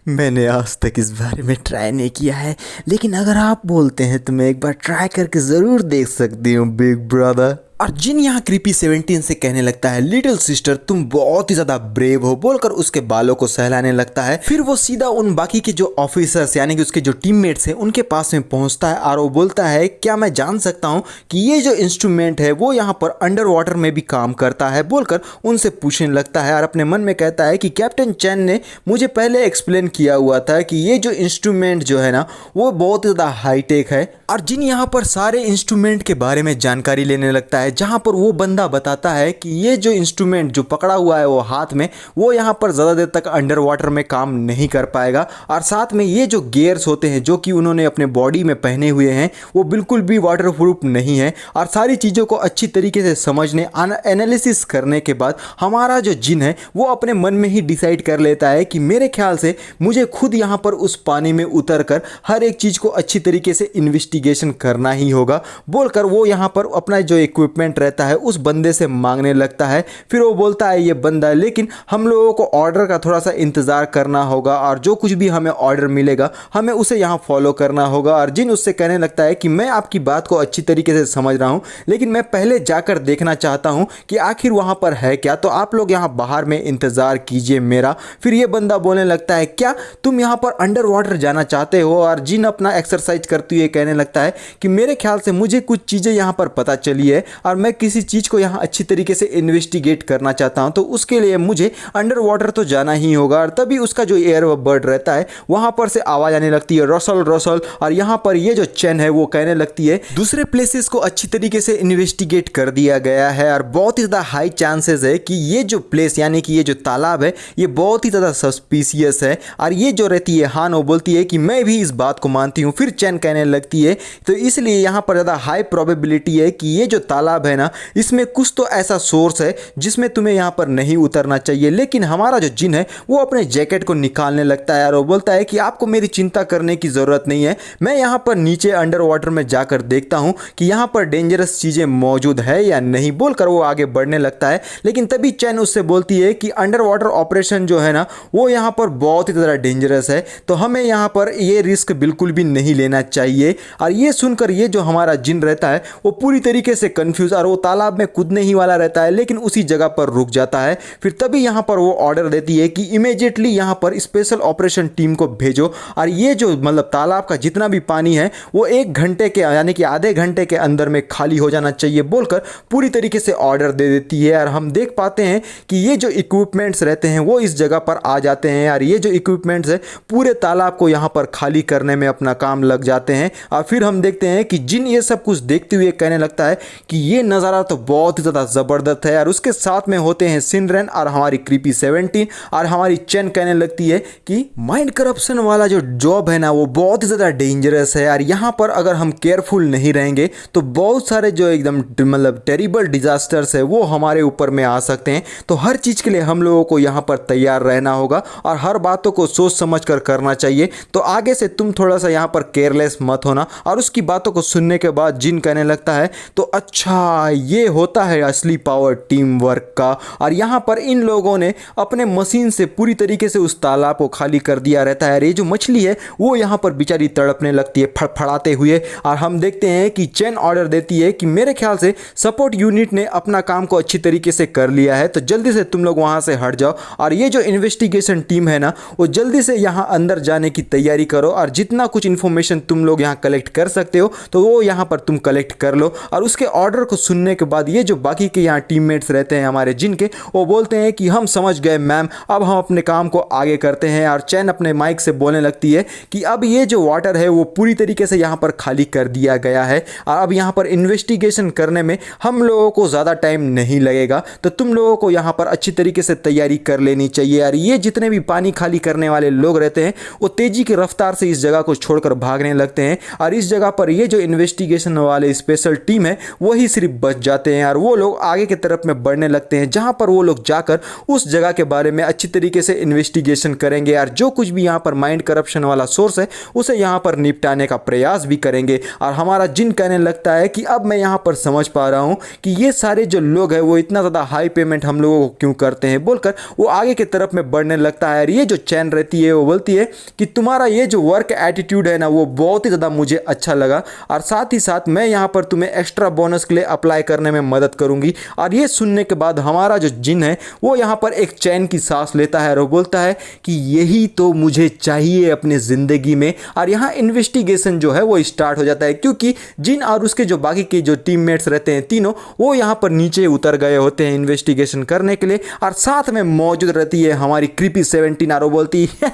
मैंने आज तक इस बारे में ट्राई नहीं किया है, लेकिन अगर आप बोलते हैं तो मैं एक बार ट्राई करके ज़रूर देख सकती हूँ बिग ब्रदर। और जिन यहाँ क्रीपी 17 से कहने लगता है लिटिल सिस्टर तुम बहुत ही ज़्यादा ब्रेव हो, बोलकर उसके बालों को सहलाने लगता है। फिर वो सीधा उन बाकी के जो ऑफिसर्स यानी कि उसके जो टीममेट्स हैं उनके पास में पहुंचता है और वो बोलता है क्या मैं जान सकता हूं कि ये जो इंस्ट्रूमेंट है वो यहाँ पर अंडर वाटर में भी काम करता है, बोलकर उनसे पूछने लगता है। और अपने मन में कहता है कि कैप्टन चैन ने मुझे पहले एक्सप्लेन किया हुआ था कि ये जो इंस्ट्रूमेंट जो है ना वो बहुत ही ज़्यादा हाईटेक है। और जिन यहाँ पर सारे इंस्ट्रूमेंट के बारे में जानकारी लेने लगता है जहां पर वो बंदा बताता है कि ये जो इंस्ट्रूमेंट जो पकड़ा हुआ है वो हाथ में वो यहाँ पर ज़्यादा देर तक अंडर वाटर में काम नहीं कर पाएगा। और साथ में ये जो गियर्स होते हैं जो कि उन्होंने अपने बॉडी में पहने हुए हैं वो बिल्कुल भी वाटर प्रूफ नहीं है। और सारी चीज़ों को अच्छी तरीके से समझने एनालिसिस करने के बाद हमारा जो जिन है वो अपने मन में ही डिसाइड कर लेता है कि मेरे ख्याल से मुझे खुद यहाँ पर उस पानी में उतर कर हर एक चीज़ को अच्छी तरीके से इन्वेस्टिगेशन करना ही होगा, बोलकर वो यहाँ पर अपना जो इक्विपमेंट रहता है उस बंदे से मांगने लगता है। फिर वो बोलता है ये बंदा लेकिन हम लोगों को ऑर्डर का थोड़ा सा इंतज़ार करना होगा और जो कुछ भी हमें ऑर्डर मिलेगा हमें उसे यहाँ फॉलो करना होगा। और जिन उससे कहने लगता है कि मैं आपकी बात को अच्छी तरीके से समझ रहा हूँ, लेकिन मैं पहले जाकर देखना चाहता हूँ कि आखिर वहाँ पर है क्या, तो आप लोग यहाँ बाहर में इंतज़ार कीजिए मेरा। फिर ये बंदा बोलने लगता है क्या तुम यहाँ पर अंडर वाटर जाना चाहते हो। और जिन अपना एक्सरसाइज करते हुए कहने लगता है कि मेरे ख्याल से मुझे कुछ चीज़ें यहाँ पर पता चली है और मैं किसी चीज़ को यहाँ अच्छी तरीके से इन्वेस्टिगेट करना चाहता हूँ, तो उसके लिए मुझे अंडर वाटर तो जाना ही होगा। और तभी उसका जो एयर बर्ड रहता है वहाँ पर से आवाज़ आने लगती है रसल रसल। और यहाँ पर ये जो चैन है वो कहने लगती है दूसरे प्लेसेस को अच्छी तरीके से इन्वेस्टिगेट कर दिया गया है और बहुत ही ज़्यादा हाई चांसेस है कि ये जो प्लेस यानी कि ये जो तालाब है ये बहुत ही ज़्यादा सस्पिशियस है। और ये जो रहती है हान वो बोलती है कि मैं भी इस बात को मानती हूँ। फिर चैन कहने लगती है तो इसलिए यहाँ पर ज़्यादा हाई प्रोबेबिलिटी है कि ये जो तालाब है ना इसमें कुछ तो ऐसा सोर्स है जिसमें तुम्हें यहाँ पर नहीं उतरना चाहिए। लेकिन हमारा जो जिन है वो अपने जैकेट को निकालने लगता है और वो बोलता है कि आपको मेरी चिंता करने की ज़रूरत नहीं है, मैं यहाँ पर नीचे अंडर वाटर में जाकर देखता हूँ कि यहाँ पर डेंजरस चीज़ें मौजूद है या नहीं, बोलकर वो आगे बढ़ने लगता है। लेकिन तभी चैन उससे बोलती है कि अंडर वाटर ऑपरेशन जो है ना वो यहाँ पर बहुत ही ज़्यादा डेंजरस है, तो हमें यहाँ पर ये रिस्क बिल्कुल भी नहीं लेना चाहिए। और ये सुनकर ये जो हमारा जिन रहता है वो पूरी तरीके से कंफ्यूज और वो तालाब में कूदने ही वाला रहता है लेकिन उसी जगह पर रुक जाता है। फिर तभी यहाँ पर वो ऑर्डर देती है कि इमीडिएटली यहाँ पर स्पेशल ऑपरेशन टीम को भेजो और ये जो मतलब तालाब का जितना भी पानी है वो 1 घंटे के यानी कि आधे घंटे के अंदर में खाली हो जाना चाहिए, बोलकर पूरी तरीके से ऑर्डर दे देती है। और हम देख पाते हैं कि ये जो इक्विपमेंट्स रहते हैं वो इस जगह पर आ जाते हैं और ये जो इक्विपमेंट्स है पूरे तालाब को यहाँ पर खाली करने में अपना काम लग जाते हैं। और फिर हम देखते हैं कि जिन ये सब कुछ देखते हुए कहने लगता है कि ये नज़ारा तो बहुत ही ज़्यादा ज़बरदस्त है। और उसके साथ में होते हैं सिनरेन और हमारी क्रीपी 17 और हमारी चैन कहने लगती है कि माइंड करप्शन वाला जो जॉब है ना वो बहुत ही ज़्यादा डेंजरस है और यहाँ पर अगर हम केयरफुल नहीं रहेंगे तो बहुत सारे जो एकदम मतलब टेरिबल डिजास्टर्स है वो हमारे ऊपर में आ सकते हैं। तो हर चीज़ के लिए हम लोगों को यहाँ पर तैयार रहना होगा और हर बातों को सोच समझ कर करना चाहिए। तो आगे से तुम थोड़ा सा यहाँ पर केयरलेस मत होना। और उसकी बातों को सुनने के बाद जिन कहने लगता है तो अच्छा ये होता है असली पावर टीम वर्क का। और यहाँ पर इन लोगों ने अपने मशीन से पूरी तरीके से उस तालाब को खाली कर दिया रहता है। ये जो मछली है वो यहाँ पर बेचारी तड़पने लगती है फड़फड़ाते हुए। और हम देखते हैं कि चैन ऑर्डर देती है कि मेरे ख्याल से सपोर्ट यूनिट ने अपना काम को अच्छी तरीके से कर लिया है, तो जल्दी से तुम लोग वहाँ से हट जाओ और ये जो इन्वेस्टिगेशन टीम है ना वो जल्दी से यहाँ अंदर जाने की तैयारी करो और जितना कुछ इन्फॉर्मेशन तुम लोग यहाँ कलेक्ट कर सकते हो तो वो यहाँ पर तुम कलेक्ट कर लो। और उसके ऑर्डर को सुनने के बाद ये जो बाकी के यहाँ टीममेट्स रहते हैं हमारे जिन के, वो बोलते हैं कि हम समझ गए मैम, अब हम अपने काम को आगे करते हैं। और चैन अपने माइक से बोलने लगती है कि अब ये जो वाटर है वो पूरी तरीके से यहाँ पर खाली कर दिया गया है और अब यहाँ पर इन्वेस्टिगेशन करने में हम लोगों को ज़्यादा टाइम नहीं लगेगा, तो तुम लोगों को यहाँ पर अच्छी तरीके से तैयारी कर लेनी चाहिए। और ये जितने भी पानी खाली करने वाले लोग रहते हैं वो तेज़ी की रफ्तार से इस जगह को छोड़कर भागने लगते हैं और इस जगह पर ये जो इन्वेस्टिगेशन वाले स्पेशल टीम है वही सिर्फ बच जाते हैं और वो लोग आगे की तरफ में बढ़ने लगते हैं, जहाँ पर वो लोग जाकर उस जगह के बारे में अच्छी तरीके से इन्वेस्टिगेशन करेंगे और जो कुछ भी यहाँ पर माइंड करप्शन वाला सोर्स है उसे यहाँ पर निपटाने का प्रयास भी करेंगे। और हमारा जिन कहने लगता है कि अब मैं यहाँ पर समझ पा रहा हूँ कि ये सारे जो लोग हैं वो इतना ज़्यादा हाई पेमेंट हम लोगों को क्यों करते हैं, बोलकर वो आगे की तरफ में बढ़ने लगता है। और ये जो चैन रहती है वो बोलती है कि तुम्हारा ये जो वर्क एटीट्यूड है ना वो बहुत ही ज़्यादा मुझे अच्छा लगा और साथ ही साथ मैं यहाँ पर तुम्हें एक्स्ट्रा बोनस के लिए अप्लाई करने में मदद करूँगी। और ये सुनने के बाद हमारा जो जिन है वो यहाँ पर एक चैन की सांस लेता है और वो बोलता है कि यही तो मुझे चाहिए अपनी ज़िंदगी में। और यहाँ इन्वेस्टिगेशन जो है वो स्टार्ट हो जाता है क्योंकि जिन और उसके जो बाकी के जो टीममेट्स रहते हैं तीनों वो यहाँ पर नीचे उतर गए होते हैं इन्वेस्टिगेशन करने के लिए और साथ में मौजूद रहती है हमारी क्रीपी 17 और वो बोलती है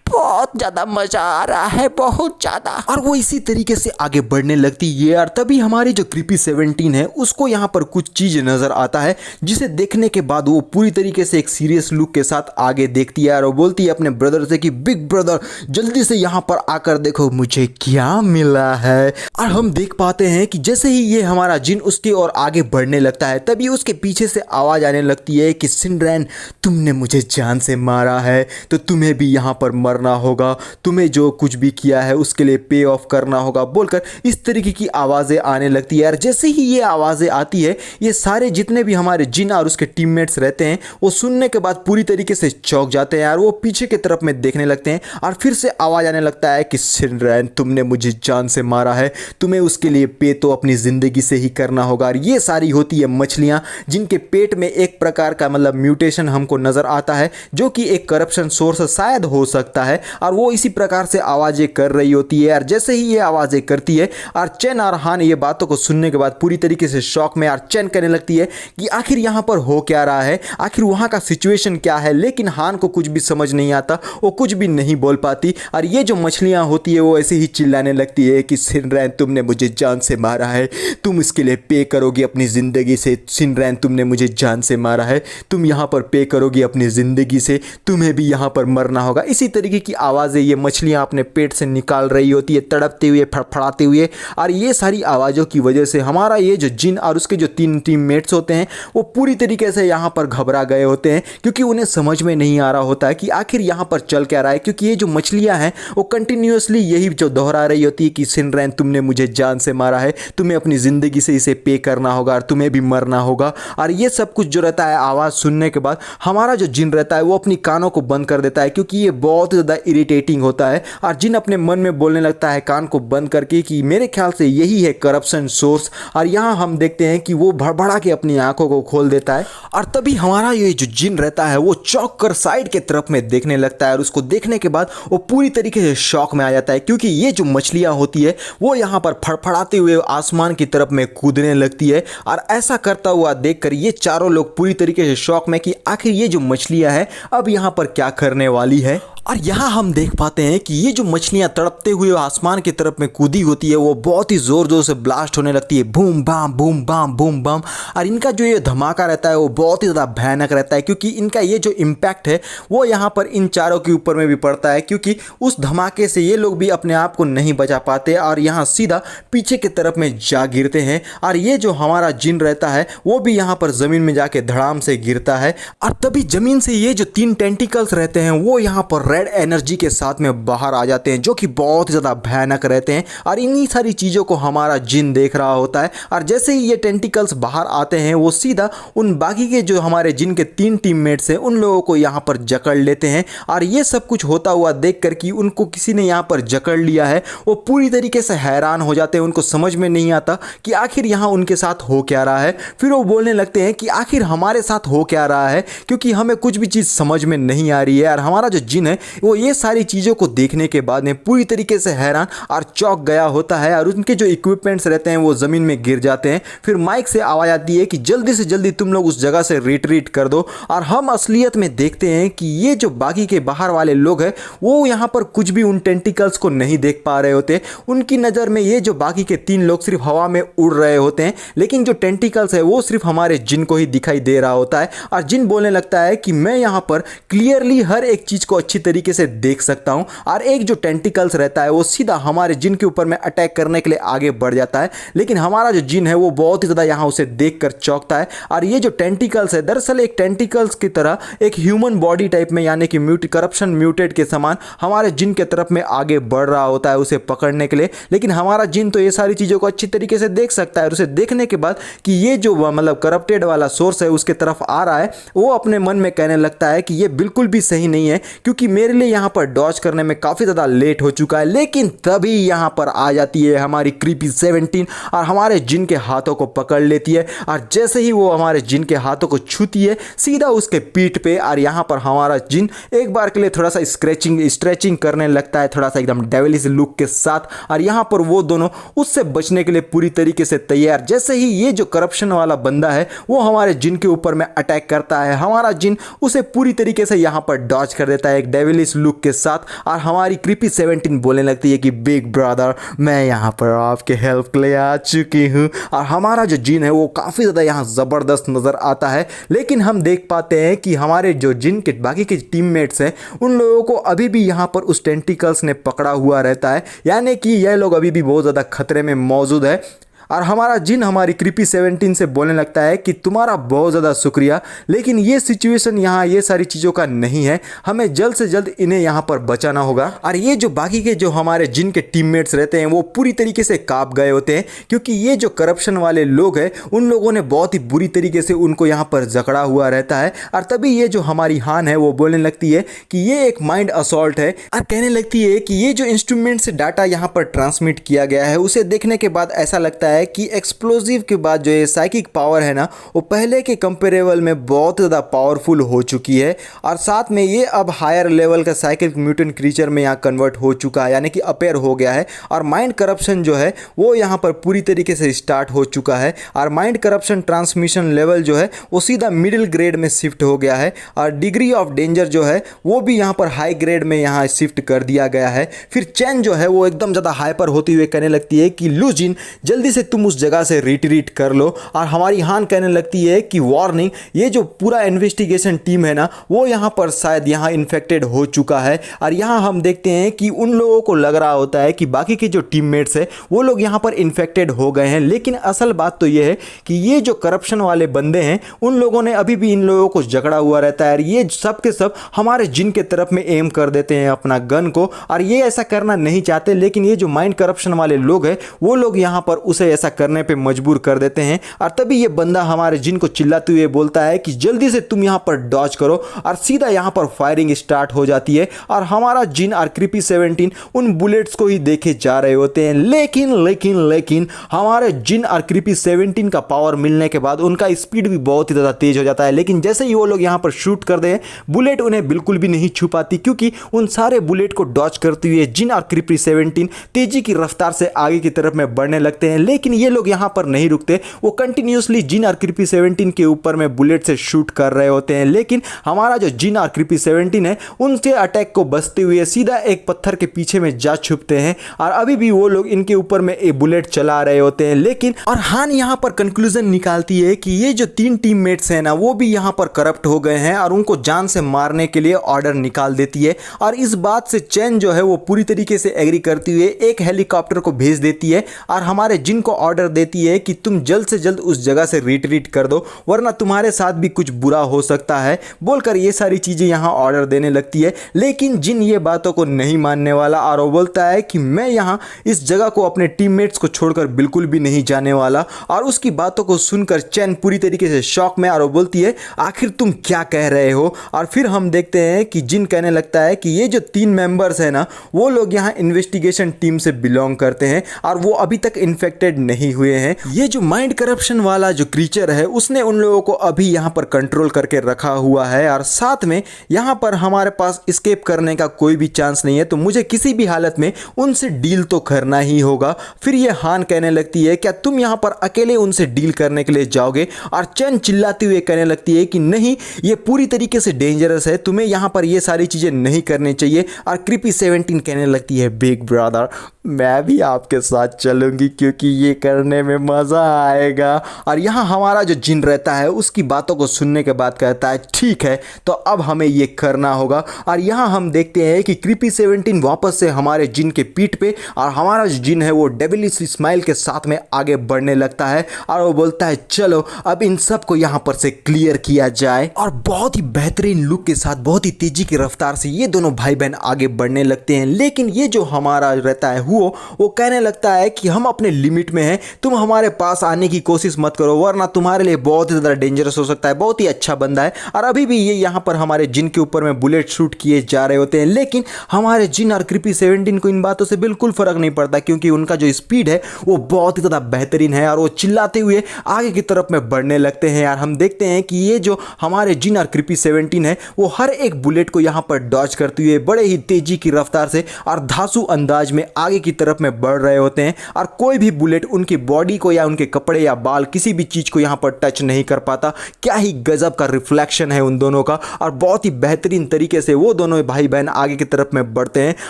बहुत ज़्यादा मज़ा आ रहा है, बहुत ज़्यादा। और वो इसी तरीके से आगे बढ़ने लगती है और तभी हमारी जो क्रीपी 17 है उसको यहाँ पर कुछ चीज़ नज़र आता है जिसे देखने के बाद वो पूरी तरीके से एक सीरियस लुक के साथ आगे देखती है और वो बोलती है अपने ब्रदर से कि बिग ब्रदर जल्दी से यहाँ पर आकर देखो मुझे क्या मिला है। और हम देख पाते हैं कि जैसे ही ये हमारा जिन उसके और आगे बढ़ने लगता है तभी उसके पीछे से आवाज़ आने लगती है कि सिंड्रेन तुमने मुझे जान से मारा है तो तुम्हें भी यहाँ पर मरना होगा, तुम्हें जो कुछ भी किया है उसके लिए पे ऑफ करना होगा, बोलकर इस तरीके की आवाज़ें आने लगती है। और जैसे ही ये आवाज़ें आती है ये सारे जितने भी हमारे जिन और उसके टीममेट्स रहते हैं वो सुनने के बाद पूरी तरीके से चौंक जाते हैं और वो पीछे की तरफ में देखने लगते हैं और फिर से आवाज़ आने लगता है कि सिंड्रेन तुमने मुझे जान से मारा है, तुम्हें उसके लिए पे तो अपनी ज़िंदगी से ही करना होगा। और ये सारी होती है मछलियाँ जिनके पेट में एक प्रकार का मतलब म्यूटेशन हमको नज़र आता है जो कि एक करप्शन सोर्स शायद हो सकता है और वो इसी प्रकार से आवाज़ें कर रही होती है। और जैसे ही ये आवाज़ें करती है और चैन और हान ये बातों को सुनने के बाद पूरी तरीके से शॉक में और चैन कहने लगती है कि आखिर यहाँ पर हो क्या रहा है, आखिर वहाँ का सिचुएशन क्या है। लेकिन हान को कुछ भी समझ नहीं आता, वो कुछ भी नहीं बोल पाती और ये जो मछलियाँ होती है वो ऐसे ही चिल्लाने लगती है कि सिंड्रेन तुमने मुझे जान से मारा है, तुम इसके लिए पे करोगी अपनी ज़िंदगी से। सिंड्रेन तुमने मुझे जान से मारा है, तुम यहाँ पर पे करोगी अपनी ज़िंदगी से, तुम्हें भी यहाँ पर मरना होगा। इसी तरीके की आवाज़ें ये मछलियाँ अपने पेट से निकाल रही होती है तड़पते हुए फड़फड़ाते हुए। और ये सारी आवाज़ों की वजह से हमारा ये जो जिन और उसके जो 3 टीममेट्स होते हैं वो पूरी तरीके से यहाँ पर घबरा गए होते हैं क्योंकि उन्हें समझ में नहीं आ रहा होता है कि आखिर यहाँ पर चल क्या रहा है। क्योंकि ये जो मछलियाँ हैं वो कंटिन्यूसली यही जो दोहरा रही होती है कि सिंड्रेन तुमने मुझे जान से मारा है, तुम्हें अपनी ज़िंदगी से इसे पे करना होगा और तुम्हें भी मरना होगा। और ये सब कुछ जो रहता है आवाज़ सुनने के बाद हमारा जो जिन रहता है वो अपनी कानों को बंद कर देता है क्योंकि ये बहुत ज़्यादा इरिटेटिंग होता है। और जिन अपने मन में बोलने लगता है कान को बंद करके कि मेरे ख्याल से यही है करप्शन सोर्स। और यहाँ हम देखते हैं कि वो भड़बड़ा के अपनी आंखों को खोल देता है और तभी हमारा ये जो जिन रहता है वो चौंक कर साइड के तरफ में देखने लगता है और उसको देखने के बाद वो पूरी तरीके से शॉक में आ जाता है क्योंकि ये जो मछलियाँ होती है वो यहाँ पर फड़फड़ाते हुए आसमान की तरफ में कूदने लगती है। और ऐसा करता हुआ देखकर ये चारों लोग पूरी तरीके से शॉक में कि आखिर ये जो मछलियाँ हैं अब यहाँ पर क्या करने वाली है। और यहाँ हम देख पाते हैं कि ये जो मछलियाँ तड़पते हुए आसमान की तरफ में कूदी होती है वो बहुत ही ज़ोर ज़ोर से ब्लास्ट होने लगती है, boom bam boom bam boom bam. और इनका जो ये धमाका रहता है वो बहुत ही ज़्यादा भयानक रहता है क्योंकि इनका ये जो इम्पैक्ट है वो यहाँ पर इन चारों के ऊपर में भी पड़ता है क्योंकि उस धमाके से ये लोग भी अपने आप को नहीं बचा पाते और यहाँ सीधा पीछे की तरफ में जा गिरते हैं। और ये जो हमारा जिन रहता है वो भी यहाँ पर ज़मीन में जाके धड़ाम से गिरता है और तभी ज़मीन से ये जो 3 टेंटिकल्स रहते हैं वो यहाँ पर रेड एनर्जी के साथ में बाहर आ जाते हैं जो कि बहुत ज़्यादा भयानक रहते हैं। और इन्हीं सारी चीज़ों को हमारा जिन देख रहा होता है और जैसे ही ये टेंटिकल्स बाहर आते हैं वो सीधा उन बाकी के जो हमारे जिन के 3 टीममेट्स हैं उन लोगों को यहाँ पर जकड़ लेते हैं। और ये सब कुछ होता हुआ देख कर कि उनको किसी ने यहाँ पर जकड़ लिया है वो पूरी तरीके से हैरान हो जाते हैं, उनको समझ में नहीं आता कि आखिर यहाँ उनके साथ हो क्या रहा है। फिर वो बोलने लगते हैं कि आखिर हमारे साथ हो क्या रहा है क्योंकि हमें कुछ भी चीज़ समझ में नहीं आ रही है। और हमारा जो जिन है वो ये सारी चीज़ों को देखने के बाद में पूरी तरीके से हैरान और चौंक गया होता है और उनके जो इक्विपमेंट्स रहते हैं वो ज़मीन में गिर जाते हैं। फिर माइक से आवाज़ आती है कि जल्दी से जल्दी तुम लोग उस जगह से रिट्रीट कर दो। और हम असलियत में देखते हैं कि ये जो बाकी के बाहर वाले लोग हैं वो यहाँ पर कुछ भी उन टेंटिकल्स को नहीं देख पा रहे होते। उनकी नज़र में ये जो बाकी के 3 लोग सिर्फ हवा में उड़ रहे होते हैं, लेकिन जो टेंटिकल्स है वो सिर्फ हमारे जिन को ही दिखाई दे रहा होता है। और जिन बोलने लगता है कि मैं यहाँ पर क्लियरली हर एक चीज़ को अच्छी तरीके से देख सकता हूँ। और एक जो टेंटिकल्स रहता है वो सीधा हमारे जिन के ऊपर में अटैक करने के लिए आगे बढ़ जाता है, लेकिन हमारा जो जिन है वो बहुत ही ज़्यादा यहाँ उसे देखकर चौंकता है। और ये जो टेंटिकल्स है दरअसल एक टेंटिकल्स की तरह एक ह्यूमन बॉडी टाइप में यानी कि करप्शन म्यूटेट के समान हमारे जिन के तरफ में आगे बढ़ रहा होता है उसे पकड़ने के लिए। लेकिन हमारा जिन तो ये सारी चीज़ों को अच्छी तरीके से देख सकता है और उसे देखने के बाद कि ये जो मतलब करप्टेड वाला सोर्स है उसके तरफ आ रहा है, वो अपने मन में कहने लगता है कि ये बिल्कुल भी सही नहीं है, क्योंकि मेरे लिए यहाँ पर डॉज करने में काफ़ी ज़्यादा लेट हो चुका है। लेकिन तभी यहाँ पर आ जाती है हमारी क्रीपी 17 और हमारे जिन के हाथों को पकड़ लेती है। और जैसे ही वो हमारे जिन के हाथों को छूती है सीधा उसके पीठ पे, और यहाँ पर हमारा जिन एक बार के लिए थोड़ा सा स्ट्रेचिंग करने लगता है, थोड़ा सा एकदम डेविलिश लुक के साथ। और यहाँ पर वो दोनों उससे बचने के लिए पूरी तरीके से तैयार। जैसे ही ये जो करप्शन वाला बंदा है वो हमारे जिन के ऊपर में अटैक करता है, हमारा जिन उसे पूरी तरीके से यहाँ पर डॉज कर देता है एक डेविलिश लुक के साथ। और हमारी क्रीपी 17 बोलने लगती है कि बिग ब्रदर मैं यहाँ पर आपके हेल्प के लिए आ चुकी हूँ। और हमारा जो जिन है वो काफ़ी ज़्यादा यहाँ ज़बरदस्त नज़र आता है। लेकिन हम देख पाते हैं कि हमारे जो जिन के बाकी के टीममेट्स हैं उन लोगों को अभी भी यहाँ पर उस टेंटिकल्स ने पकड़ा हुआ रहता है, यानी कि यह लोग अभी भी बहुत ज़्यादा खतरे में मौजूद है। और हमारा जिन हमारी क्रीपी 17 से बोलने लगता है कि तुम्हारा बहुत ज़्यादा शुक्रिया, लेकिन ये सिचुएशन यहाँ ये सारी चीज़ों का नहीं है, हमें जल्द से जल्द इन्हें यहाँ पर बचाना होगा। और ये जो बाकी के जो हमारे जिन के टीममेट्स रहते हैं वो पूरी तरीके से कांप गए होते हैं, क्योंकि ये जो करप्शन वाले लोग हैं उन लोगों ने बहुत ही बुरी तरीके से उनको यहाँ पर जकड़ा हुआ रहता है। और तभी ये जो हमारी हान है वो बोलने लगती है कि ये एक माइंड असॉल्ट है, और कहने लगती है कि ये जो इंस्ट्रूमेंट से डाटा यहाँ पर ट्रांसमिट किया गया है उसे देखने के बाद ऐसा लगता है कि एक्सप्लोजिव के बाद जो ये साइकिक पावर है ना वो पहले के कंपेरेबल में बहुत ज़्यादा पावरफुल हो चुकी है। और साथ में ये अब हायर लेवल का साइकिक म्यूटेंट क्रीचर में यहाँ कन्वर्ट हो चुका है, यानी कि अपेयर हो गया है। और माइंड करप्शन जो है वो यहाँ पर पूरी तरीके से स्टार्ट हो चुका है। और माइंड करप्शन ट्रांसमिशन लेवल जो है वो सीधा मिडिल ग्रेड में शिफ्ट हो गया है। और डिग्री ऑफ डेंजर जो है वो भी यहाँ पर हाई ग्रेड में यहाँ शिफ्ट कर दिया गया है। फिर चैन जो है वो एकदम ज़्यादा हाइपर होती हुई कहने लगती है कि लूजिन जल्दी से तुम उस जगह से रिट्रीट कर लो। और हमारी हान कहने लगती है कि वार्निंग, ये जो पूरा इन्वेस्टिगेशन टीम है ना वो यहाँ पर शायद यहाँ इन्फेक्टेड हो चुका है। और यहाँ हम देखते हैं कि उन लोगों को लग रहा होता है कि बाकी के जो टीममेट्स हैं वो लोग यहाँ पर इन्फेक्टेड हो गए हैं, लेकिन असल बात तो ये है कि ये जो करप्शन वाले बंदे हैं उन लोगों ने अभी भी इन लोगों को जकड़ा हुआ रहता है। और ये सब के सब हमारे जिन के तरफ में एम कर देते हैं अपना गन को, और ये ऐसा करना नहीं चाहते, लेकिन ये जो माइंड करप्शन वाले लोग हैं वो लोग यहाँ पर उसे ऐसा करने पे मजबूर कर देते हैं। और तभी ये बंदा हमारे जिन को चिल्लाते हुए बोलता है कि जल्दी से तुम यहाँ पर डॉज करो, और सीधा यहाँ पर फायरिंग स्टार्ट हो जाती है। और हमारा जिन और क्रीपी 17 उन बुलेट्स को ही देखे जा रहे होते हैं। लेकिन हमारे जिन और क्रीपी 17 का पावर मिलने के बाद उनका स्पीड भी बहुत ही ज़्यादा तेज हो जाता है। लेकिन जैसे ही वो लोग यहाँ पर शूट कर दे बुलेट उन्हें बिल्कुल भी नहीं छू पाती, क्योंकि उन सारे बुलेट को डॉज करते हुए जिन और क्रीपी 17 तेजी की रफ्तार से आगे की तरफ में बढ़ने लगते हैं। लेकिन ये लोग यहाँ पर नहीं रुकते, वो कंटिन्यूसली जिन और क्रीपी 17 के ऊपर में बुलेट से शूट कर रहे होते हैं। लेकिन हमारा जो जिन और क्रीपी 17 है उनके अटैक को बचते हुए सीधा एक पत्थर के पीछे में जा छुपते हैं, और अभी भी वो लोग इनके ऊपर में एक बुलेट चला रहे होते हैं। लेकिन और हान यहाँ पर कंक्लूजन निकालती है कि ये जो 3 टीममेट्स हैं ना वो भी यहाँ पर करप्ट हो गए हैं, और उनको जान से मारने के लिए ऑर्डर निकाल देती है। और इस बात से चैन जो है वो पूरी तरीके से एग्री करती हुए एक हेलीकॉप्टर को भेज देती है, और हमारे जिन को ऑर्डर देती है कि तुम जल्द से जल्द उस जगह से रिट्रीट कर दो, वरना तुम्हारे साथ भी कुछ बुरा हो सकता है, बोलकर ये सारी चीज़ें यहाँ ऑर्डर देने लगती है। लेकिन जिन ये बातों को नहीं मानने वाला, और वो बोलता है कि मैं यहाँ इस जगह को अपने टीममेट्स को छोड़कर बिल्कुल भी नहीं जाने वाला। और उसकी बातों को सुनकर चैन पूरी तरीके से शॉक में, और वो बोलती है आखिर तुम क्या कह रहे हो। और फिर हम देखते हैं कि जिन कहने लगता है कि ये जो 3 मेंबर्स हैं ना वो लोग यहाँ इन्वेस्टिगेशन टीम से बिलोंग करते हैं, और वो अभी तक इन्फेक्टेड नहीं हुए हैं। ये जो माइंड करप्शन वाला जो क्रीचर है उसने उन लोगों को अभी यहाँ पर कंट्रोल करके रखा हुआ है और साथ में यहाँ पर हमारे पास एस्केप करने का कोई भी चांस नहीं है। तो मुझे किसी भी हालत में उनसे डील तो करना ही होगा। फिर ये हान कहने लगती है क्या तुम यहाँ पर अकेले उनसे डील करने के लिए जाओगे? और चैन चिल्लाती हुए कहने लगती है कि नहीं, ये पूरी तरीके से डेंजरस है, तुम्हें यहाँ पर ये सारी चीज़ें नहीं करनी चाहिए। और क्रीपी 17 कहने लगती है बिग ब्रदर मैं भी आपके साथ चलूंगी क्योंकि ये करने में मज़ा आएगा। और यहाँ हमारा जो जिन रहता है उसकी बातों को सुनने के बाद कहता है ठीक है, तो अब हमें ये करना होगा। और यहाँ हम देखते हैं कि क्रीपी 17 वापस से हमारे जिन के पीठ पे और हमारा जो जिन है वो डेविलिश स्माइल के साथ में आगे बढ़ने लगता है और वो बोलता है चलो अब इन सब को यहाँ पर से क्लियर किया जाए। और बहुत ही बेहतरीन लुक के साथ बहुत ही तेजी की रफ्तार से ये दोनों भाई बहन आगे बढ़ने लगते हैं। लेकिन ये जो हमारा रहता है वो कहने लगता है कि हम अपने लिमिट में हैं, तुम हमारे पास आने की कोशिश मत करो वरना तुम्हारे लिए बहुत ही ज़्यादा डेंजरस हो सकता है। बहुत ही अच्छा बंदा है और अभी भी ये यहाँ पर हमारे जिन के ऊपर में बुलेट शूट किए जा रहे होते हैं। लेकिन हमारे जिन और क्रीपी 17 को इन बातों से बिल्कुल फर्क नहीं पड़ता क्योंकि उनका जो स्पीड है वो बहुत ही ज़्यादा बेहतरीन है और वो चिल्लाते हुए आगे की तरफ में बढ़ने लगते हैं। यार हम देखते हैं कि ये जो हमारे जिन और क्रीपी 17 है वो हर एक बुलेट को यहाँ पर डॉज करते हुए बड़े ही तेजी की रफ्तार से और धांसू अंदाज में आगे की तरफ में बढ़ रहे होते हैं और कोई भी बुलेट उनकी बॉडी को या उनके कपड़े या बाल किसी भी चीज को यहाँ पर टच नहीं कर पाता। क्या ही गजब का रिफ्लेक्शन है उन दोनों का और बहुत ही बेहतरीन तरीके से वो दोनों भाई बहन आगे की तरफ में बढ़ते हैं।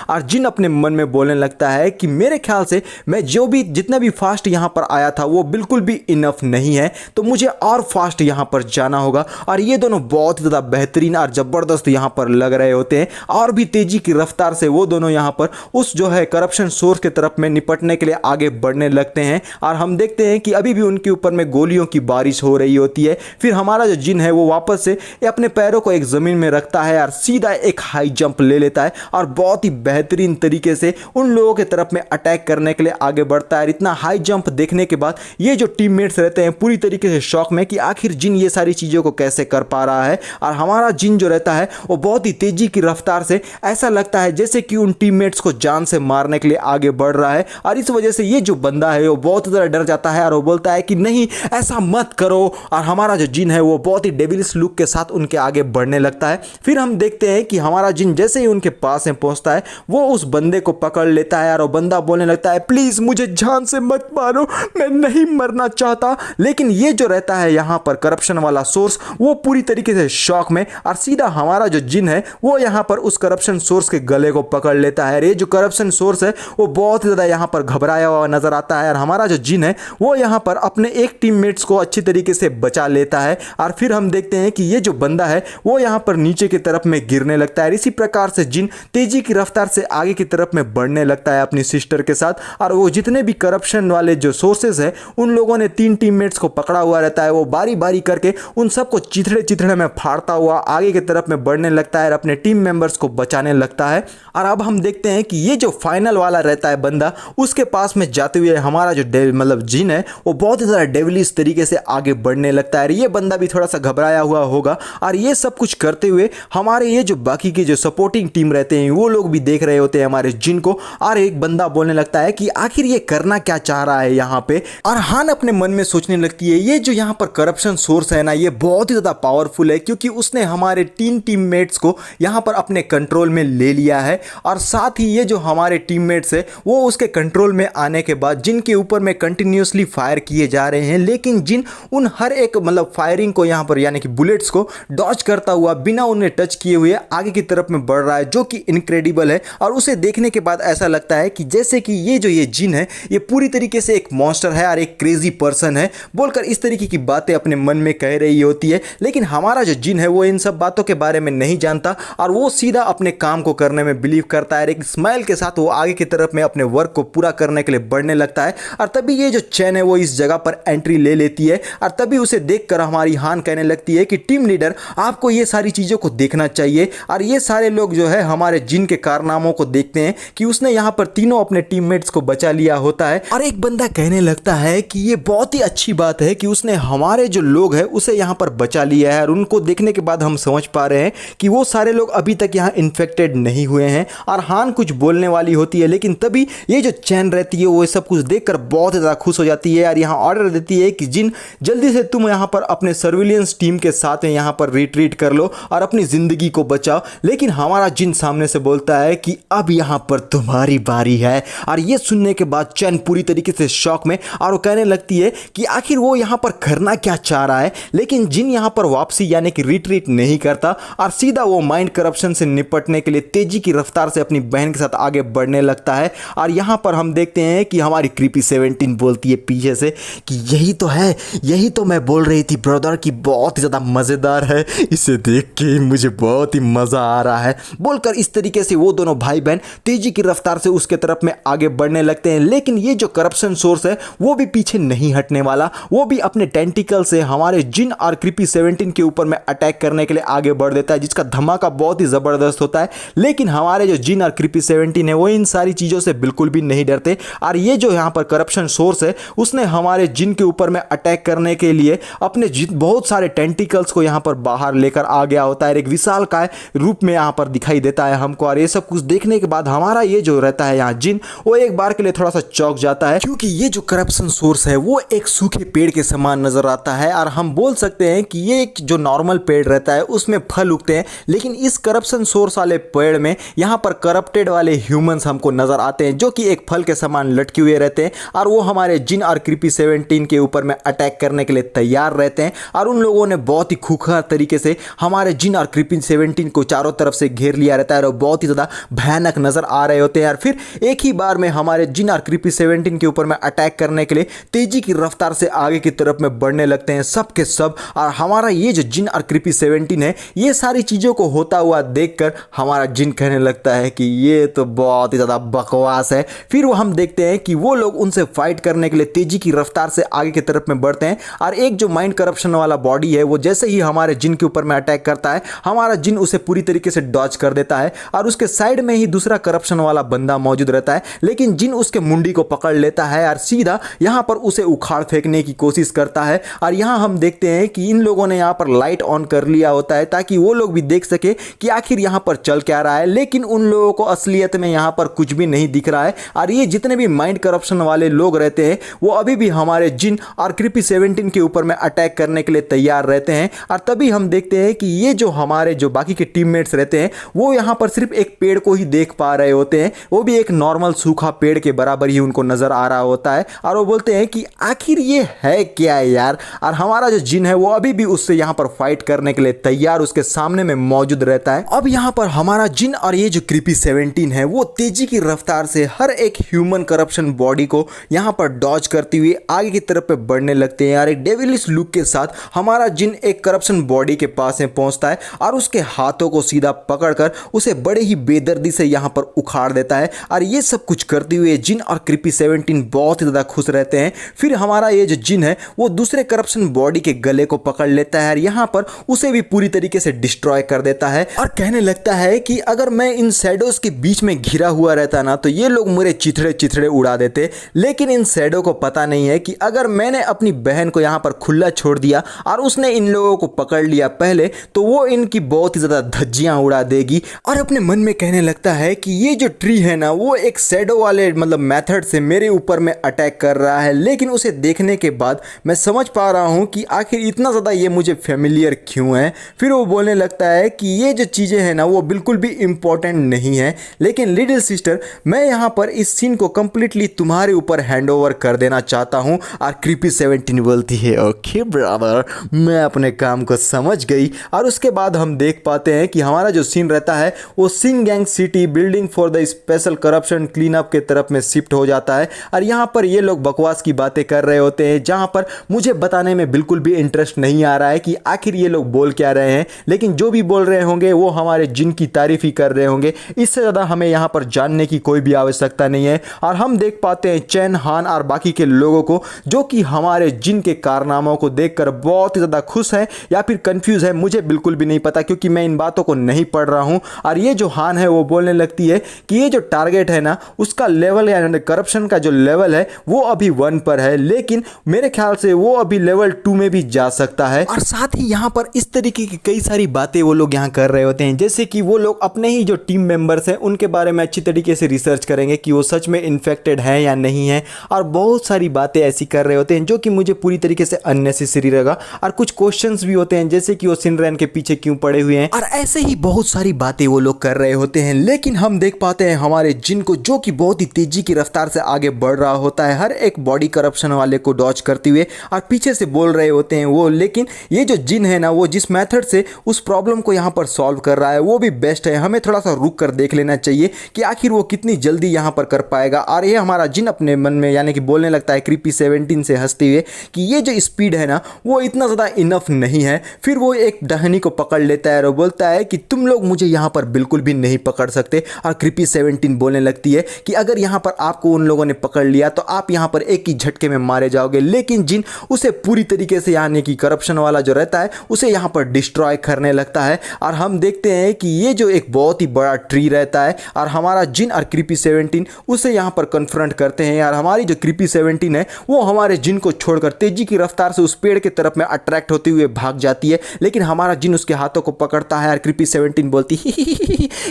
और जिन अपने मन में बोलने लगता है कि मेरे ख्याल से मैं जितना भी फास्ट यहाँ पर आया था वो बिल्कुल भी इनफ नहीं है, तो मुझे और फास्ट यहाँ पर जाना होगा। और ये दोनों बहुत ही ज़्यादा बेहतरीन और ज़बरदस्त यहाँ पर लग रहे होते हैं और भी तेजी की रफ्तार से वो दोनों यहाँ पर उस जो है करप्शन सोर्स की तरफ में निपटने के लिए आगे बढ़ने लगते हैं। और हम देखते हैं कि अभी भी उनके ऊपर में गोलियों की बारिश हो रही होती है। फिर हमारा जो जिन है वो वापस से अपने पैरों को एक ज़मीन में रखता है और सीधा एक हाई जंप ले लेता है और बहुत ही बेहतरीन तरीके से उन लोगों की तरफ में अटैक करने के लिए आगे बढ़ता है। इतना हाई जंप देखने के बाद ये जो टीममेट्स रहते हैं पूरी तरीके से शॉक में कि आखिर जिन ये सारी चीज़ों को कैसे कर पा रहा है। और हमारा जिन जो रहता है वो बहुत ही तेजी की रफ्तार से ऐसा लगता है जैसे कि उन टीममेट्स को जान से मारने के लिए आगे बढ़ रहा है। और इस वजह से ये जो बंदा है वो बहुत ज़्यादा डर जाता है और वो बोलता है कि नहीं ऐसा मत करो। और हमारा जो जिन है वो बहुत ही डेविलिश लुक के साथ उनके आगे बढ़ने लगता है। फिर हम देखते हैं कि हमारा जिन जैसे ही उनके पास में पहुंचता है वो उस बंदे को पकड़ लेता है और वो बंदा बोलने लगता है प्लीज़ मुझे जान से मत मारो, मैं नहीं मरना चाहता। लेकिन ये जो रहता है यहाँ पर करप्शन वाला सोर्स वो पूरी तरीके से शॉक में और सीधा हमारा जो जिन है वो यहाँ पर उस करप्शन सोर्स के गले को पकड़ लेता है। ये जो करप्शन सोर्स है वो बहुत ज़्यादा यहाँ पर घबराया हुआ नजर आता है और हमारा जो जिन है वो यहाँ पर अपने एक टीममेट्स को अच्छी तरीके से बचा लेता है। और फिर हम देखते हैं कि ये जो बंदा है वो यहाँ पर नीचे की तरफ में गिरने लगता है। इसी प्रकार से जिन तेजी की रफ्तार से आगे की तरफ में बढ़ने लगता है अपनी सिस्टर के साथ। और वो जितने भी करप्शन वाले जो सोर्सेस है उन लोगों ने 3 टीममेट्स को पकड़ा हुआ रहता है, वो बारी बारी करके उन सबको चिथड़े चिथड़े में फाड़ता हुआ आगे की तरफ में बढ़ने लगता है और अपने टीम मेंबर्स को बचाने लगता है। और अब हम देखते हैं कि ये जो फाइनल वाला रहता है बंदा उसके पास में जाते हुए हमारा जो मतलब जिन है वो बहुत ही ज़्यादा डेविलिश तरीके से आगे बढ़ने लगता है। ये बंदा भी थोड़ा सा घबराया हुआ होगा और ये सब कुछ करते हुए हमारे ये जो बाकी की जो सपोर्टिंग टीम रहते हैं वो लोग भी देख रहे होते हैं हमारे जिन को। और एक बंदा बोलने लगता है कि आखिर ये करना क्या चाह रहा है यहाँ पे। और हान अपने मन में सोचने लगती है ये जो यहाँ पर करप्शन सोर्स है ना ये बहुत ही ज़्यादा पावरफुल है क्योंकि उसने हमारे 3 टीममेट्स को यहाँ पर अपने कंट्रोल में ले लिया है। और साथ ही ये जो हमारे टीममेट्स है वो उसके कंट्रोल में आने के बाद जिन के ऊपर में कंटिन्यूसली फायर किए जा रहे हैं। लेकिन जिन उन हर एक मतलब फायरिंग को यहाँ पर यानी कि बुलेट्स को डॉज करता हुआ बिना उन्हें टच किए हुए आगे की तरफ में बढ़ रहा है जो कि इनक्रेडिबल है। और उसे देखने के बाद ऐसा लगता है कि जैसे कि ये जो ये जिन है ये पूरी तरीके से एक मॉन्स्टर है और एक क्रेजी पर्सन है बोलकर इस तरीके की बातें अपने मन में कह रही होती है। लेकिन हमारा जो जिन है वो इन सब बातों के बारे में नहीं जानता और वो सीधा अपने काम को करने में बिलीव करता है। एक स्माइल के साथ वो आगे की तरफ में अपने वर्क को पूरा करने के लिए बढ़ने लगता है। और तभी ये जो चैन है वो इस जगह पर एंट्री ले लेती है और तभी उसे देखकर हमारी हान कहने लगती है कि टीम लीडर आपको ये सारी चीज़ों को देखना चाहिए। और ये सारे लोग जो है हमारे जिन के कारनामों को देखते हैं कि उसने यहाँ पर तीनों अपने टीममेट्स को बचा लिया होता है। और एक बंदा कहने लगता है कि ये बहुत ही अच्छी बात है कि उसने हमारे जो लोग हैं उसे यहाँ पर बचा लिया है। और उनको देखने के बाद हम समझ पा रहे हैं कि वो सारे लोग अभी तक यहाँ इन्फेक्टेड नहीं हुए हैं। और हान कुछ बोलने वाली होती है लेकिन लेकिन तभी ये जो चैन रहती है वो सब कुछ देखकर बहुत ज़्यादा खुश हो जाती है और यहाँ ऑर्डर देती है कि जिन जल्दी से तुम यहाँ पर अपने सर्विलेंस टीम के साथ यहाँ पर रिट्रीट कर लो और अपनी ज़िंदगी को बचाओ। लेकिन हमारा जिन सामने से बोलता है कि अब यहाँ पर तुम्हारी बारी है। और ये सुनने के बाद चैन पूरी तरीके से शॉक में और वो कहने लगती है कि आखिर वो यहाँ पर करना क्या चाह रहा है। लेकिन जिन यहाँ पर वापसी यानी कि रिट्रीट नहीं करता और सीधा वो माइंड करप्शन से निपटने के लिए तेजी की रफ्तार से अपनी बहन के साथ आगे बढ़ने लगता है। और यहाँ पर हम देखते हैं कि हमारी क्रीपी 17 बोलती है पीछे से कि यही तो है, यही तो मैं बोल रही थी ब्रदर कि बहुत ही ज़्यादा मज़ेदार है, इसे देख के मुझे बहुत ही मज़ा आ रहा है। बोलकर इस तरीके से वो दोनों भाई बहन तेजी की रफ्तार से उसके तरफ में आगे बढ़ने लगते हैं। लेकिन ये जो करप्शन सोर्स है वो भी पीछे नहीं हटने वाला, वो भी अपने टेंटिकल से हमारे जिन और क्रीपी 17 के ऊपर में अटैक करने के लिए आगे बढ़ देता है, जिसका धमाका बहुत ही ज़बरदस्त होता है। लेकिन हमारे जो जिन और क्रीपी 17 है वो इन सारी चीज़ों से बिल्कुल भी नहीं डरते। और ये जो यहाँ पर करप्शन सोर्स है उसने हमारे जिन के ऊपर में अटैक करने के लिए अपने बहुत सारे टेंटिकल्स को यहाँ पर बाहर लेकर आ गया होता है, एक विशालकाय रूप में यहाँ पर दिखाई देता है हमको। और ये सब कुछ देखने के बाद हमारा ये जो रहता है यहाँ जिन, वो एक बार के लिए थोड़ा सा चौंक जाता है, क्योंकि ये जो करप्शन सोर्स है वो एक सूखे पेड़ के समान नजर आता है। और हम बोल सकते हैं कि ये एक जो नॉर्मल पेड़ रहता है उसमें फल उगते हैं, लेकिन इस करप्शन सोर्स वाले पेड़ में यहाँ पर करप्टेड वाले ह्यूमंस हमको नजर आते हैं, जो कि एक फल के समान लटके हुए रहते हैं। और वो हमारे जिन और क्रीपी 17 के ऊपर में अटैक करने के लिए तैयार रहते हैं। और उन लोगों ने बहुत ही खूंखार तरीके से हमारे जिन और क्रीपी 17 को चारों तरफ से घेर लिया रहता है और बहुत ही ज़्यादा भयानक नजर आ रहे होते हैं। और फिर एक ही बार में हमारे जिन और क्रीपी 17 के ऊपर में अटैक करने के लिए तेजी की रफ्तार से आगे की तरफ में बढ़ने लगते हैं सब के सब। और हमारा ये जो जिन और क्रीपी 17 है ये सारी चीज़ों को होता हुआ देखकर हमारा जिन कहने लगता है कि ये तो बहुत ही ज़्यादा बकवास है। फिर वो हम देखते हैं कि वो लोग उनसे फाइट करने के लिए तेजी की रफ्तार से आगे की तरफ में बढ़ते हैं। और एक जो माइंड करप्शन वाला बॉडी है वो जैसे ही हमारे जिन के ऊपर में अटैक करता है, हमारा जिन उसे पूरी तरीके से डॉज कर देता है। और उसके साइड में ही दूसरा करप्शन वाला बंदा मौजूद रहता है, लेकिन जिन उसके मुंडी को पकड़ लेता है और सीधा यहाँ पर उसे उखाड़ फेंकने की कोशिश करता है। और यहाँ हम देखते हैं कि इन लोगों ने यहाँ पर लाइट ऑन कर लिया होता है ताकि वो लोग भी देख सके कि आखिर यहाँ पर चल क्या रहा है। लेकिन उन लोगों को असलियत में यहाँ पर कुछ भी नहीं दिख रहा है। और ये जितने भी माइंड करप्शन वाले लोग रहते हैं वो अभी भी हमारे जिन और क्रीपी 17 के ऊपर में अटैक करने के लिए तैयार रहते हैं। और तभी हम देखते हैं कि ये जो हमारे जो बाकी के टीममेट्स रहते हैं वो यहाँ पर सिर्फ एक पेड़ को ही देख पा रहे होते हैं, वो भी एक नॉर्मल सूखा पेड़ के बराबर ही उनको नजर आ रहा होता है। और वो बोलते हैं कि आखिर ये है क्या यार। और हमारा जो जिन है वो अभी भी उससे यहाँ पर फाइट करने के लिए तैयार उसके सामने में मौजूद रहता है। अब यहाँ पर हमारा जिन और ये जो क्रीपी 17 है वो तेजी की रफ्तार से हर एक ह्यूमन करप्शन बॉडी को यहाँ पर डॉज करती हुई आगे की तरफ पे बढ़ने लगते हैं। और एक डेविलिश लुक के साथ हमारा जिन एक करप्शन बॉडी के पास में पहुंचता है और उसके हाथों को सीधा पकड़कर उसे बड़े ही बेदर्दी से यहाँ पर उखाड़ देता है। और ये सब कुछ करते हुए जिन और क्रीपी 17 बहुत ही ज़्यादा खुश रहते हैं। फिर हमारा ये जो जिन है वो दूसरे करप्शन बॉडी के गले को पकड़ लेता है और यहाँ पर उसे भी पूरी तरीके से डिस्ट्रॉय कर देता है और कहने लगता है कि अगर मैं इन शैडोज के बीच में घिरा हुआ रहता ना तो ये लोग मेरे चिथड़े चिथड़े उड़ा देते। लेकिन इन शैडो को पता नहीं है कि अगर मैंने अपनी बहन को यहाँ पर खुला छोड़ दिया और उसने इन लोगों को पकड़ लिया पहले तो वो इनकी बहुत ही ज़्यादा धज्जियाँ उड़ा देगी। और अपने मन में कहने लगता है कि ये जो ट्री है ना वो एक शैडो वाले मतलब मेथड से मेरे ऊपर में अटैक कर रहा है। लेकिन उसे देखने के बाद मैं समझ पा रहा हूँ कि आखिर इतना ज़्यादा ये मुझे फेमिलियर क्यों है। फिर वो बोलने लगता है कि ये जो चीज़ें हैं ना वो बिल्कुल भी इम्पोर्टेंट नहीं है, लेकिन लिटिल सिस्टर मैं यहाँ पर इस सीन को कम्प्लीटली तुम्हारे ऊपर हैंड ओवर कर देना चाहता हूँ। और क्रीपी 17 बोलती है ओके ब्रदर, मैं अपने काम को समझ गई। और उसके बाद हम देख पाते हैं कि हमारा जो सीन रहता है वो Singh gang city building for the special corruption clean up के तरफ में शिफ्ट हो जाता है। और यहाँ पर ये लोग बकवास की बातें कर रहे होते हैं, जहाँ पर मुझे बताने में बिल्कुल भी इंटरेस्ट नहीं आ रहा है कि आखिर ये लोग बोल क्या रहे हैं। लेकिन जो भी बोल रहे होंगे वो हमारे जिन की तारीफ ही कर रहे होंगे, इससे ज़्यादा हमें यहाँ पर जानने की कोई भी आवश्यकता नहीं है। और हम देख पाते हैं चैन, हान और बाकी के लोगों को जो कि हमारे जिन के कारनामों को देखकर बहुत ही ज़्यादा खुश हैं या फिर कंफ्यूज है, मुझे बिल्कुल भी नहीं पता क्योंकि मैं इन बातों को नहीं पढ़ रहा हूँ। और ये जो हान है वो बोलने लगती है कि ये जो टारगेट है ना उसका लेवल या करप्शन का जो लेवल है वो अभी 1 पर है, लेकिन मेरे ख्याल से वो अभी लेवल 2 में भी जा सकता है। और साथ ही यहाँ पर इस तरीके की कई सारी बातें वो लोग यहाँ कर रहे होते हैं, जैसे कि वो लोग अपने ही जो टीम मेंबर्स हैं उनके बारे में अच्छी तरीके से रिसर्च करेंगे कि वो सच में इन्फेक्टेड है या नहीं है, और बहुत सारी बातें ऐसी कर रहे होते हैं जो कि मुझे पूरी तरीके से अननेसेसरी लगा। और कुछ क्वेश्चंस भी होते हैं जैसे कि वो सिनरैन के पीछे क्यों पड़े हुए हैं, और ऐसे ही बहुत सारी बातें वो लोग कर रहे होते हैं। लेकिन हम देख पाते हैं हमारे जिन को, जो कि बहुत ही तेजी की रफ्तार से आगे बढ़ रहा होता है, हर एक बॉडी करप्शन वाले को डॉज करते हुए, और पीछे से बोल रहे होते हैं वो। लेकिन ये जो जिन है ना, वो जिस मेथड से उस प्रॉब्लम को यहाँ पर सॉल्व कर रहा है वो भी बेस्ट है। हमें थोड़ा सा रुक कर देख लेना चाहिए कि आखिर वो कितनी जल्दी यहाँ पर कर पाएगा। और ये हमारा जिन अपने मन में यानी कि बोलने लगता है क्रीपी 17 से हंसते हुए कि ये जो स्पीड है ना वो इतना ज़्यादा इनफ नहीं है। फिर वो एक डहनी को पकड़ लेता है और बोलता है कि तुम लोग मुझे यहाँ पर बिल्कुल भी नहीं पकड़ सकते। और क्रीपी 17 बोलने लगती है कि अगर यहाँ पर आपको उन लोगों ने पकड़ लिया तो आप यहाँ पर एक ही झटके में मारे जाओगे। लेकिन जिन उसे पूरी तरीके से यानी कि करप्शन वाला जो रहता है उसे यहाँ पर डिस्ट्रॉय करने लगता है। और हम देखते हैं कि ये जो एक बहुत ही बड़ा ट्री रहता है और हमारा जिन और क्रीपी 17 उसे यहाँ पर कन्फ्रंट करते हैं। यार हमारी जो क्रीपी 17 है वो हमारे जिन को छोड़कर तेजी की रफ्तार से उस पेड़ की तरफ में अट्रैक्ट होते हुए भाग जाती है। लेकिन हमारा जिन उसके हाथों को पकड़ता है और क्रीपी 17 बोलती है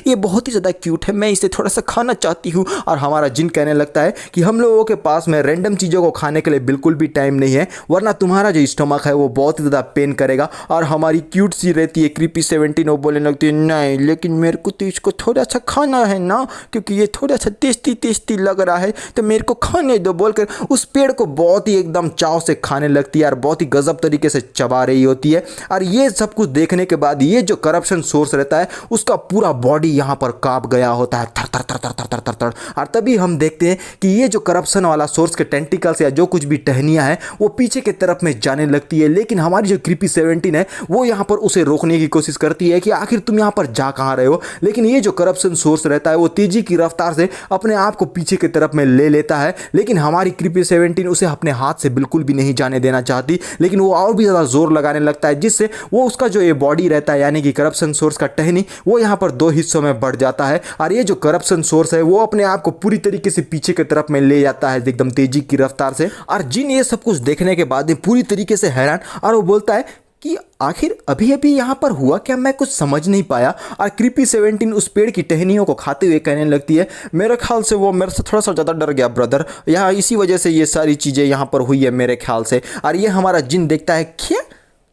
ये बहुत ही ज़्यादा क्यूट है, मैं इसे थोड़ा सा खाना चाहती हूँ। और हमारा जिन कहने लगता है कि हम लोगों के पास में रैंडम चीज़ों को खाने के लिए बिल्कुल भी टाइम नहीं है, वरना तुम्हारा जो स्टमक है वो बहुत ही ज़्यादा पेन करेगा। और हमारी क्यूट सी रहती है क्रीपी 17, वो बोलने लगती है नहीं लेकिन मेरे को तो इसको थोड़ा सा खाना है ना, क्योंकि ये थोड़ा सा टेस्टी टेस्टी लग रहा है तो मेरे को खाने दो, बोलकर उस पेड़ को बहुत ही एकदम चाव से खाने लगती है और बहुत ही गजब तरीके से चबा रही होती है। और ये सब कुछ देखने के बाद ये जो करप्शन सोर्स रहता है उसका पूरा बॉडी यहाँ पर कांप गया होता है, थर थर थर थर थर थर थर थर। और तभी हम देखते हैं कि ये जो करप्शन वाला सोर्स के टेंटिकल्स या जो कुछ भी टहनियाँ हैं वो पीछे की तरफ में जाने लगती है। लेकिन हमारी जो क्रीपी 17 है वो यहाँ पर उसे रोकने की कोशिश करती है कि आखिर तुम यहाँ पर जा कहाँ रहे हो। लेकिन ये जो करप्शन सोर्स रहता है वो तेजी की रफ्तार से अपने आप को पीछे की तरफ में ले लेता है। लेकिन हमारी क्रीपी 17 उसे अपने हाथ से बिल्कुल भी नहीं जाने देना चाहती, लेकिन वो और भी ज़्यादा जोर लगाने लगता है, जिससे वो उसका जो ये बॉडी रहता है यानी कि करप्शन सोर्स का टहनी वो यहाँ पर दो हिस्सों में बढ़ जाता है। और ये जो करप्शन सोर्स है वो अपने आप को पूरी तरीके से पीछे की तरफ में ले जाता है एकदम तेजी की रफ्तार से। और जिन ये सब कुछ देखने के बाद पूरी तरीके से हैरान, और वो बोलता है कि आखिर अभी अभी यहाँ पर हुआ क्या, मैं कुछ समझ नहीं पाया। और क्रीपी 17 उस पेड़ की टहनियों को खाते हुए कहने लगती है मेरे ख्याल से वो मेरे से थोड़ा सा ज़्यादा डर गया ब्रदर, यहाँ इसी वजह से ये सारी चीज़ें यहाँ पर हुई है मेरे ख्याल से। और ये हमारा जिन देखता है क्या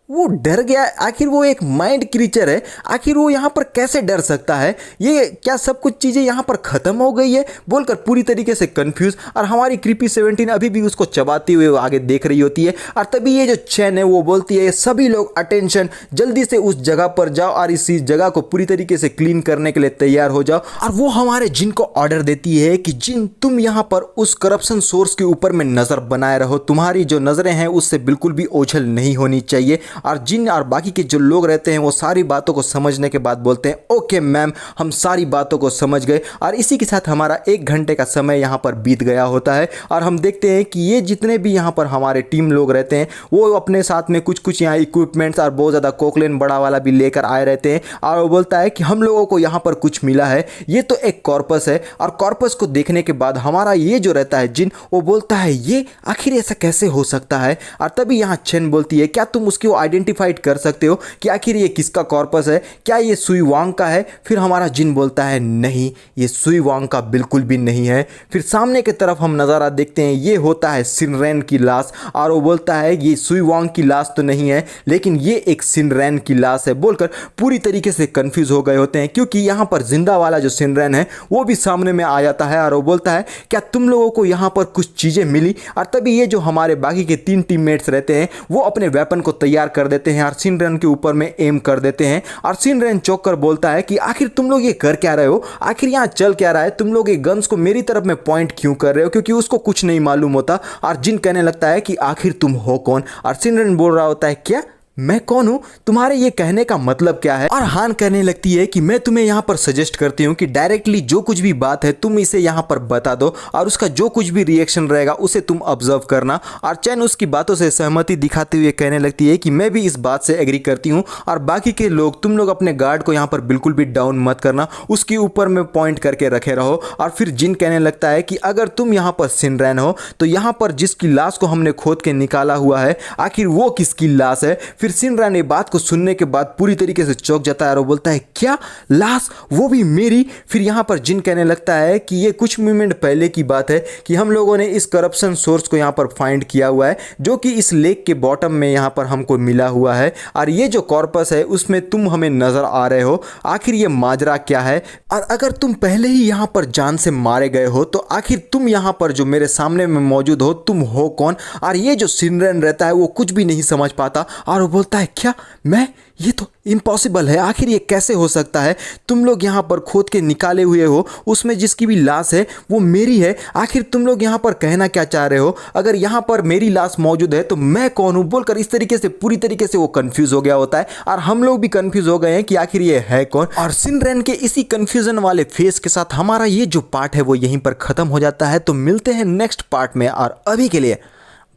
वो डर गया, आखिर वो एक माइंड क्रीचर है, आखिर वो यहाँ पर कैसे डर सकता है, ये क्या सब कुछ चीज़ें यहाँ पर ख़त्म हो गई है, बोलकर पूरी तरीके से कंफ्यूज। और हमारी क्रीपी 17 अभी भी उसको चबाते हुए आगे देख रही होती है। और तभी ये जो चैन है वो बोलती है सभी लोग अटेंशन, जल्दी से उस जगह पर जाओ और इसी जगह को पूरी तरीके से क्लीन करने के लिए तैयार हो जाओ। और वो हमारे जिन को ऑर्डर देती है कि जिन तुम यहाँ पर उस करप्शन सोर्स के ऊपर में नज़र बनाए रहो, तुम्हारी जो नज़रें हैं उससे बिल्कुल भी ओझल नहीं होनी चाहिए। और जिन और बाकी के जो लोग रहते हैं वो सारी बातों को समझने के बाद बोलते हैं ओके मैम, हम सारी बातों को समझ गए। और इसी के साथ हमारा 1 घंटे का समय यहाँ पर बीत गया होता है। और हम देखते हैं कि ये जितने भी यहाँ पर हमारे टीम लोग रहते हैं वो अपने साथ में कुछ कुछ यहाँ इक्विपमेंट्स और बहुत ज़्यादा कोकलेन बड़ा वाला भी लेकर आए रहते हैं। और वो बोलता है कि हम लोगों को यहाँ पर कुछ मिला है, ये तो एक कॉर्पस है। और कॉर्पस को देखने के बाद हमारा ये जो रहता है जिन, वो बोलता है ये आखिर ऐसा कैसे हो सकता है। और तभी यहाँ चेन बोलती है क्या तुम उसको आइडेंटिफाइड कर सकते हो कि आखिर ये किसका कॉर्पस है, क्या ये सुई वांग का है। फिर हमारा जिन बोलता है नहीं, ये सुई वांग का बिल्कुल भी नहीं है। फिर सामने की तरफ हम नज़ारा देखते हैं, ये होता है सिनरैन की लाश। और वो बोलता है ये सुई वांग की लाश तो नहीं है, लेकिन ये एक सिनरैन की लाश है, बोलकर पूरी तरीके से कंफ्यूज हो गए होते हैं। क्योंकि यहाँ पर जिंदा वाला जो सिनरैन है वो भी सामने में आ जाता है। और वो बोलता है क्या तुम लोगों को यहाँ पर कुछ चीज़ें मिली। और तभी ये जो हमारे बाकी के 3 टीममेट्स रहते हैं वो अपने वेपन को तैयार कर देते हैं और सिनरैन के ऊपर में एम कर देते हैं। और सिनरैन चौंक कर बोलता है कि आखिर तुम लोग ये कर क्या रहे हो, आखिर यहाँ चल क्या रहा है, तुम लोग ये गन्स को मेरी तरफ में पॉइंट क्यों कर रहे हो, क्योंकि उसको कुछ नहीं मालूम होता। और जिन कहने लगता है कि आखिर तुम हो कौन। और सिनरैन बोल रहा होता है क्या मैं कौन हूँ, तुम्हारे ये कहने का मतलब क्या है। और हान कहने लगती है कि मैं तुम्हें यहाँ पर सजेस्ट करती हूँ कि डायरेक्टली जो कुछ भी बात है तुम इसे यहाँ पर बता दो और उसका जो कुछ भी रिएक्शन रहेगा उसे तुम ऑब्जर्व करना। और चैन उसकी बातों से सहमति दिखाते हुए कहने लगती है कि मैं भी इस बात से एग्री करती हूँ। और बाकी के लोग तुम लोग अपने गार्ड को यहाँ पर बिल्कुल भी डाउन मत करना, उसके ऊपर में पॉइंट करके रखे रहो। और फिर जिन कहने लगता है कि अगर तुम यहाँ पर सिनरैन हो तो यहाँ पर जिसकी लाश को हमने खोद के निकाला हुआ है आखिर वो किसकी लाश है। फिर सिनरैन ये बात को सुनने के बाद पूरी तरीके से चौंक जाता है और वो बोलता है क्या लाश, वो भी मेरी। फिर यहाँ पर जिन कहने लगता है कि ये कुछ मोमेंट पहले की बात है कि हम लोगों ने इस करप्शन सोर्स को यहाँ पर फाइंड किया हुआ है जो कि इस लेक के बॉटम में यहाँ पर हमको मिला हुआ है, और ये जो कॉर्पस है उसमें तुम हमें नजर आ रहे हो। आखिर ये माजरा क्या है, और अगर तुम पहले ही यहाँ पर जान से मारे गए हो तो आखिर तुम यहाँ पर जो मेरे सामने में मौजूद हो तुम हो कौन। और ये जो सिनरैन रहता है वो कुछ भी नहीं समझ पाता और वो बोलता है क्या मैं, ये तो इम्पॉसिबल है, आखिर ये कैसे हो सकता है। तुम लोग यहाँ पर खोद के निकाले हुए हो, उसमें जिसकी भी लाश है वो मेरी है। आखिर तुम लोग यहाँ पर कहना क्या चाह रहे हो, अगर यहाँ पर मेरी लाश मौजूद है तो मैं कौन हूँ बोलकर इस तरीके से पूरी तरीके से वो कंफ्यूज हो गया होता है। और हम लोग भी कंफ्यूज हो गए हैं कि आखिर ये है कौन। और सिनरैन के इसी कंफ्यूजन वाले फेस के साथ हमारा ये जो पार्ट है वो यहीं पर खत्म हो जाता है। तो मिलते हैं नेक्स्ट पार्ट में, और अभी के लिए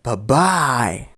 बाय बाय।